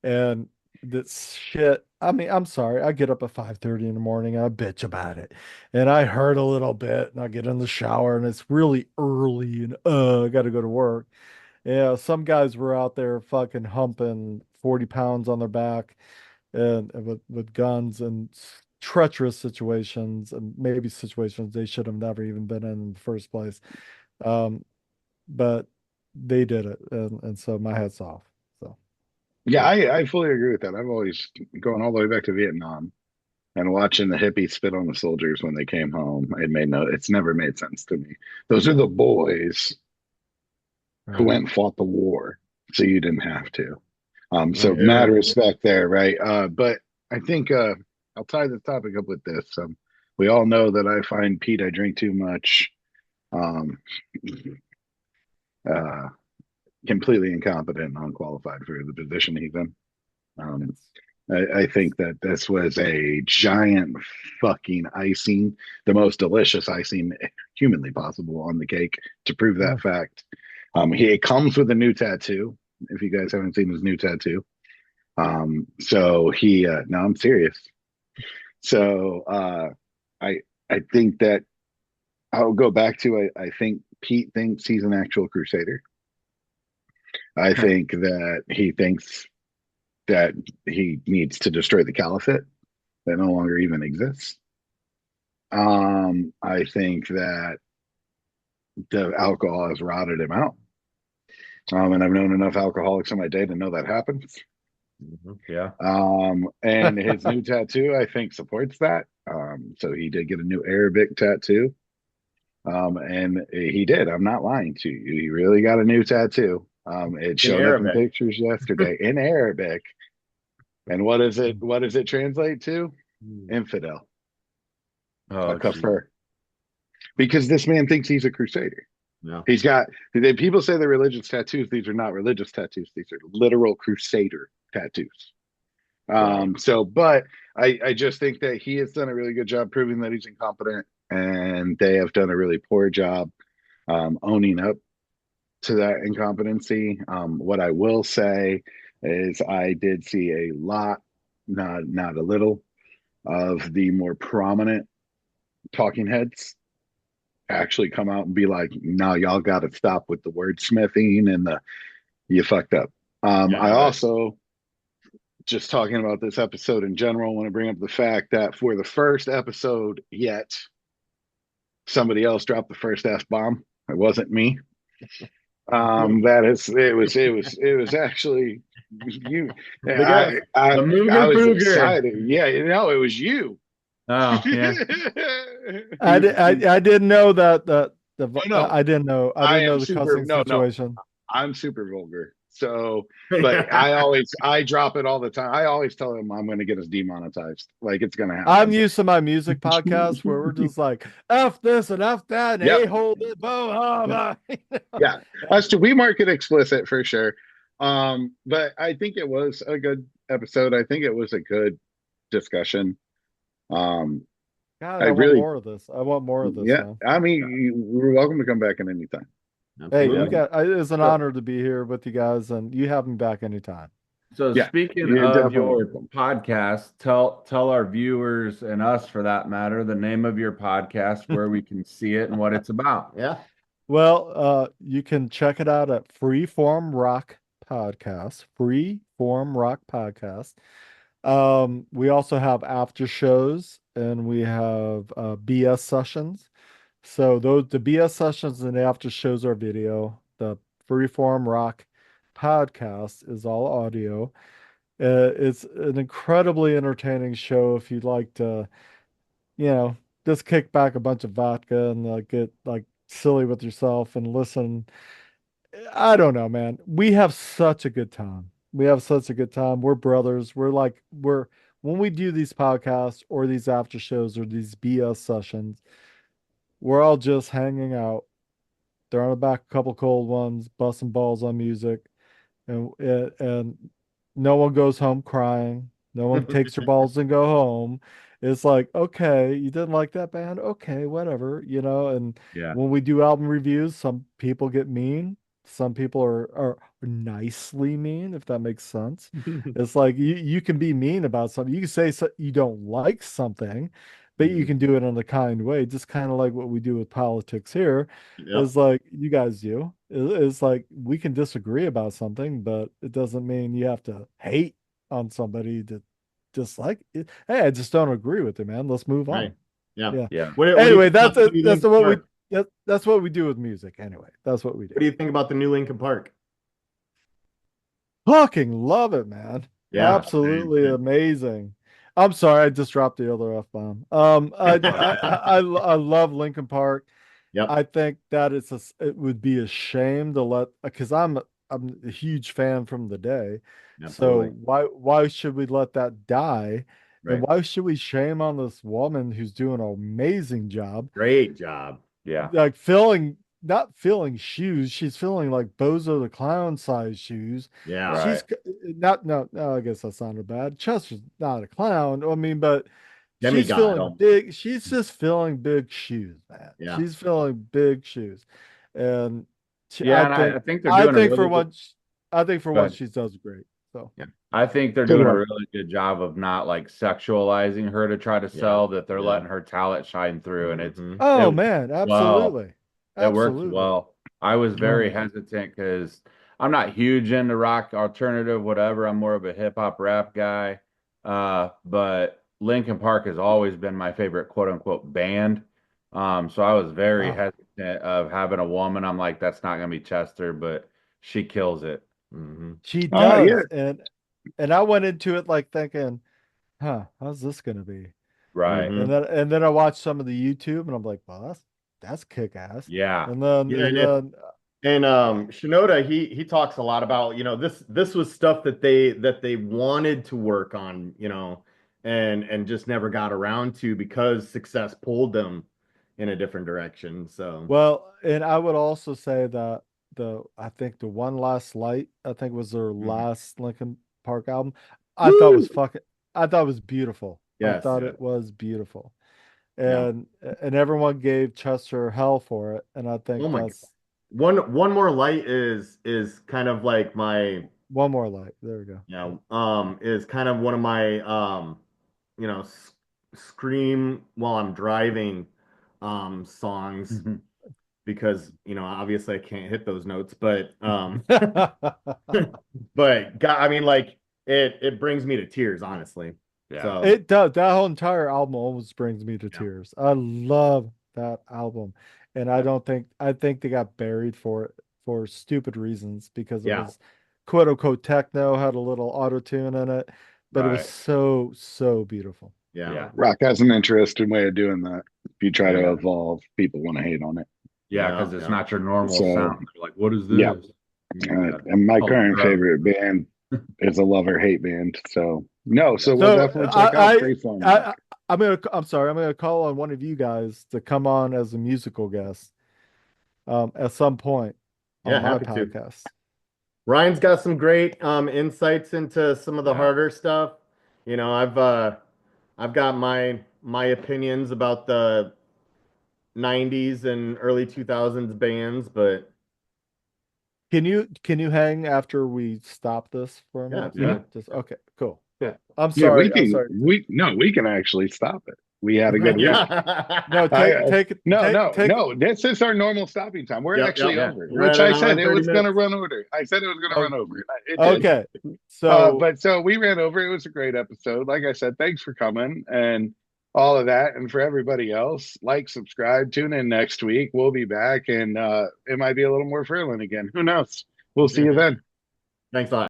Speaker 3: And this shit, I mean, I'm sorry. I get up at 5:30 in the morning and I bitch about it. And I hurt a little bit and I get in the shower and it's really early and I got to go to work. Yeah, some guys were out there fucking humping 40 pounds on their back and with guns and treacherous situations and maybe situations they should have never even been in the first place. Um, but they did it, and so my hat's off. So
Speaker 2: Yeah, I fully agree with that. I've always going all the way back to Vietnam and watching the hippies spit on the soldiers when they came home. It's never made sense to me. Those are the boys who
Speaker 3: right.
Speaker 2: went and fought the war, so you didn't have to. So
Speaker 4: Right.
Speaker 2: mad respect there, right? But I think I'll tie this topic up with this. We all know that I find Pete, I drink too much, um, uh, completely incompetent and unqualified for the position he's in. Um,
Speaker 3: It's
Speaker 2: I think that this was a giant fucking icing, the most delicious icing humanly possible on the cake to prove
Speaker 3: yeah.
Speaker 2: that fact. It comes with a new tattoo. If you guys haven't seen his new tattoo, so he, no, I'm serious. So, I think that I'll go back to, I think Pete thinks he's an actual crusader. I
Speaker 3: Huh.
Speaker 2: think that he thinks that he needs to destroy the caliphate that no longer even exists. I think that the alcohol has rotted him out. And I've known enough alcoholics in my day to know that happens.
Speaker 5: yeah,
Speaker 2: And his new tattoo, I think, supports that. So he did get a new Arabic tattoo. And he did. I'm not lying to you. He really got a new tattoo. It
Speaker 4: In
Speaker 2: showed up in
Speaker 4: Arabic.
Speaker 2: pictures yesterday in Arabic. And what is it? What does it translate to? Infidel, a
Speaker 5: oh gee,
Speaker 2: kafir. Because this man thinks he's a crusader.
Speaker 4: Yeah.
Speaker 2: He's got people say they're religious tattoos. These are not religious tattoos. These are literal crusader tattoos.
Speaker 4: Right.
Speaker 2: But I just think that he has done a really good job proving that he's incompetent, and they have done a really poor job owning up to that incompetency. What I will say is I did see a lot, not a little, of the more prominent talking heads actually come out and be like, "No, y'all got to stop with the wordsmithing and the you fucked up."
Speaker 4: Yeah.
Speaker 2: I
Speaker 4: Right.
Speaker 2: also just talking about this episode in general, I want to bring up the fact that for the first episode yet, somebody else dropped the first F bomb. It wasn't me. That is, it was actually you.
Speaker 4: Big F.
Speaker 2: I,
Speaker 5: the
Speaker 2: I
Speaker 5: Mooger
Speaker 2: was
Speaker 5: Booger.
Speaker 2: excited. Yeah, it was you.
Speaker 5: Oh yeah,
Speaker 3: I didn't know that
Speaker 2: Oh no,
Speaker 3: I
Speaker 2: I
Speaker 3: didn't
Speaker 2: am
Speaker 3: know the
Speaker 2: super.
Speaker 3: cussing
Speaker 2: No,
Speaker 3: situation.
Speaker 2: I'm super vulgar. So, but I drop it all the time. I always tell him I'm going to get us demonetized. Like it's going to
Speaker 3: I'm
Speaker 2: happen.
Speaker 3: used to my music podcast where we're just like F this and F that and
Speaker 2: Yep.
Speaker 3: a-hole this, blah, blah, blah.
Speaker 2: Yeah. Us too. We mark it explicit for sure. But I think it was a good episode. I think it was a good discussion. Um,
Speaker 3: God,
Speaker 2: I
Speaker 3: I want
Speaker 2: really,
Speaker 3: more of this. I want more of this,
Speaker 2: yeah.
Speaker 3: man.
Speaker 2: I mean, you're welcome to come back at any time.
Speaker 3: Hey,
Speaker 4: Absolutely.
Speaker 3: you
Speaker 2: So,
Speaker 3: got it's an
Speaker 5: So,
Speaker 3: honor to be here with you guys, and you have me back anytime.
Speaker 5: so
Speaker 2: yeah,
Speaker 5: speaking
Speaker 2: you're
Speaker 5: of
Speaker 2: definitely
Speaker 5: your
Speaker 2: welcome.
Speaker 5: podcast, tell our viewers and us for that matter the name of your podcast, where we can see it and what it's about.
Speaker 4: Yeah.
Speaker 3: Well, you can check it out at Freeform Rock Podcast. Freeform Rock Podcast. We also have after shows and we have BS sessions. So those the BS sessions and the after shows are video. The Freeform Rock Podcast is all audio. It's an incredibly entertaining show if you'd like to, you know, just kick back a bunch of vodka and get like silly with yourself and listen. I don't know, man. We have such a good time. We have such a good time. We're brothers. We're when we do these podcasts or these after shows or these BS sessions, we're all just hanging out, throwing back a couple cold ones, busting balls on music, and no one goes home crying. No one takes their balls and go home. It's like, okay, you didn't like that band? Okay, whatever, And
Speaker 5: Yeah.
Speaker 3: when we do album reviews, some people get mean. Some people are nicely mean, if that makes sense. It's like you can be mean about something. You can say you don't like something, but you
Speaker 4: Mhm.
Speaker 3: can do it in a kind way, just kind of like what we do with politics here.
Speaker 4: Yep.
Speaker 3: It's like you guys do. It's like we can disagree about something, but it doesn't mean you have to hate on somebody to dislike it. Hey, I just don't agree with it, man. Let's move on.
Speaker 4: Right. Yeah.
Speaker 3: Yeah.
Speaker 5: Yeah.
Speaker 4: What do you
Speaker 3: Anyway,
Speaker 4: think about
Speaker 3: that's
Speaker 4: the
Speaker 3: it.
Speaker 4: new Linkin Park?
Speaker 3: That's what we do with music. Anyway, that's what we do.
Speaker 4: What do you think about the new Linkin Park?
Speaker 3: Fucking love it, man.
Speaker 4: Yeah. Same,
Speaker 3: Absolutely
Speaker 4: same.
Speaker 3: amazing. I'm sorry, I just dropped the other F bomb. I love Linkin Park.
Speaker 4: Yep.
Speaker 3: I think that it would be a shame to let because I'm a huge fan from the day. So
Speaker 4: Absolutely.
Speaker 3: why should we let that die? And
Speaker 5: Right.
Speaker 3: why should we shame on this woman who's doing an amazing job?
Speaker 4: Great job.
Speaker 5: Yeah.
Speaker 3: Like not filling shoes, she's filling like Bozo the Clown size shoes.
Speaker 4: Yeah.
Speaker 5: Right.
Speaker 3: She's not no, I guess that sounded bad. Chester's not a clown. I mean, but
Speaker 4: Demigod almost.
Speaker 3: she's just filling big shoes, man.
Speaker 4: Yeah.
Speaker 3: She's filling big shoes. And
Speaker 5: Yeah, and I think they're
Speaker 3: I
Speaker 5: doing a
Speaker 3: think for
Speaker 5: really good.
Speaker 3: once I think for
Speaker 5: Go
Speaker 3: once
Speaker 5: ahead.
Speaker 3: she does great. So
Speaker 4: Yeah.
Speaker 5: I think they're
Speaker 2: Good
Speaker 5: doing a
Speaker 2: one.
Speaker 5: really good job of not like sexualizing her to try to
Speaker 4: Yeah.
Speaker 5: sell, that they're
Speaker 4: Yeah.
Speaker 5: letting her talent shine through, and
Speaker 4: Mhm.
Speaker 3: oh
Speaker 5: it
Speaker 3: man,
Speaker 5: well.
Speaker 3: absolutely.
Speaker 5: It works
Speaker 3: Absolutely.
Speaker 5: well. I was very
Speaker 3: Oh.
Speaker 5: hesitant because I'm not huge into rock, alternative, whatever. I'm more of a hip hop rap guy. But Linkin Park has always been my favorite quote unquote band. So I was very
Speaker 3: Wow.
Speaker 5: hesitant of having a woman. I'm like, that's not gonna be Chester, but she kills it.
Speaker 4: Mhm.
Speaker 3: She
Speaker 2: Yeah.
Speaker 3: does. And I went into it like thinking, huh, how's this gonna be?
Speaker 5: Right.
Speaker 4: Mhm.
Speaker 3: And then I watched some of the YouTube and I'm like, well, that's kick ass.
Speaker 5: Yeah.
Speaker 4: Yeah,
Speaker 3: And then
Speaker 4: and Shinoda, he talks a lot about, this was stuff that they wanted to work on, and just never got around to because success pulled them in a different direction. So
Speaker 3: well, and I would also say that I think the One Last Light, I think was their
Speaker 4: Mhm.
Speaker 3: last Linkin Park album.
Speaker 4: Woo!
Speaker 3: I thought it was beautiful. I
Speaker 4: Yes.
Speaker 3: thought
Speaker 4: Yeah.
Speaker 3: it was beautiful.
Speaker 4: Yeah.
Speaker 3: And everyone gave Chester hell for it. And I think
Speaker 4: Oh my God.
Speaker 3: that's
Speaker 4: One more light is kind of like my,
Speaker 3: one more light. There we go.
Speaker 4: is kind of one of my, scream while I'm driving songs, because obviously I can't hit those notes, but but God, I mean, like, it brings me to tears, honestly.
Speaker 5: Yeah.
Speaker 4: So
Speaker 3: It does. That whole entire album almost brings me to
Speaker 4: yeah,
Speaker 3: tears. I love that album. And
Speaker 4: yeah,
Speaker 3: I think they got buried for it for stupid reasons because it
Speaker 4: yeah,
Speaker 3: was quote unquote techno, had a little auto tune in it, but it was
Speaker 5: Right.
Speaker 3: so beautiful.
Speaker 4: yeah,
Speaker 5: Yeah.
Speaker 2: Rock has an interesting way of doing that. If you try to
Speaker 5: Yeah.
Speaker 2: evolve, people want to hate on it.
Speaker 5: Yeah,
Speaker 4: yeah,
Speaker 5: because it's
Speaker 4: yeah.
Speaker 5: not your normal
Speaker 2: So,
Speaker 5: sound. They're like, what is
Speaker 2: yeah.
Speaker 5: this? Yeah.
Speaker 2: And my
Speaker 5: Call it
Speaker 2: current
Speaker 5: grub.
Speaker 2: favorite band is a love or hate band. So, no,
Speaker 5: Yeah.
Speaker 2: so we'll
Speaker 3: So
Speaker 2: definitely check out Freeform Rock.
Speaker 3: I'm sorry, I'm gonna call on one of you guys to come on as a musical guest at some point
Speaker 4: Yeah,
Speaker 3: on my
Speaker 4: happy to.
Speaker 3: podcast.
Speaker 4: Ryan's got some great insights into some of the
Speaker 5: Yeah.
Speaker 4: harder stuff. I've got my my opinions about the 90s and early 2000s bands, but
Speaker 3: Can you hang after we stop this for a
Speaker 4: yeah,
Speaker 3: minute?
Speaker 2: yeah,
Speaker 3: Just okay, cool.
Speaker 2: yeah,
Speaker 3: I'm
Speaker 2: yeah.
Speaker 3: sorry. I'm sorry.
Speaker 2: We can actually stop it. We had a good week.
Speaker 3: No,
Speaker 2: I
Speaker 3: take
Speaker 2: no. This is our normal stopping time. We're
Speaker 4: Yep,
Speaker 2: actually
Speaker 4: yep.
Speaker 5: Yeah.
Speaker 2: over,
Speaker 4: We're at
Speaker 2: which
Speaker 4: an
Speaker 2: I
Speaker 4: hour
Speaker 2: said
Speaker 4: and
Speaker 2: it
Speaker 4: 30
Speaker 2: was going to
Speaker 4: minutes.
Speaker 2: run over. I said it was going to run over. It did.
Speaker 3: Okay. So
Speaker 2: But so we ran over. It was a great episode. Like I said, thanks for coming and all of that. And for everybody else, like, subscribe, tune in next week. We'll be back, and it might be a little more friendly again. Who knows? We'll see you then.
Speaker 4: Thanks a lot.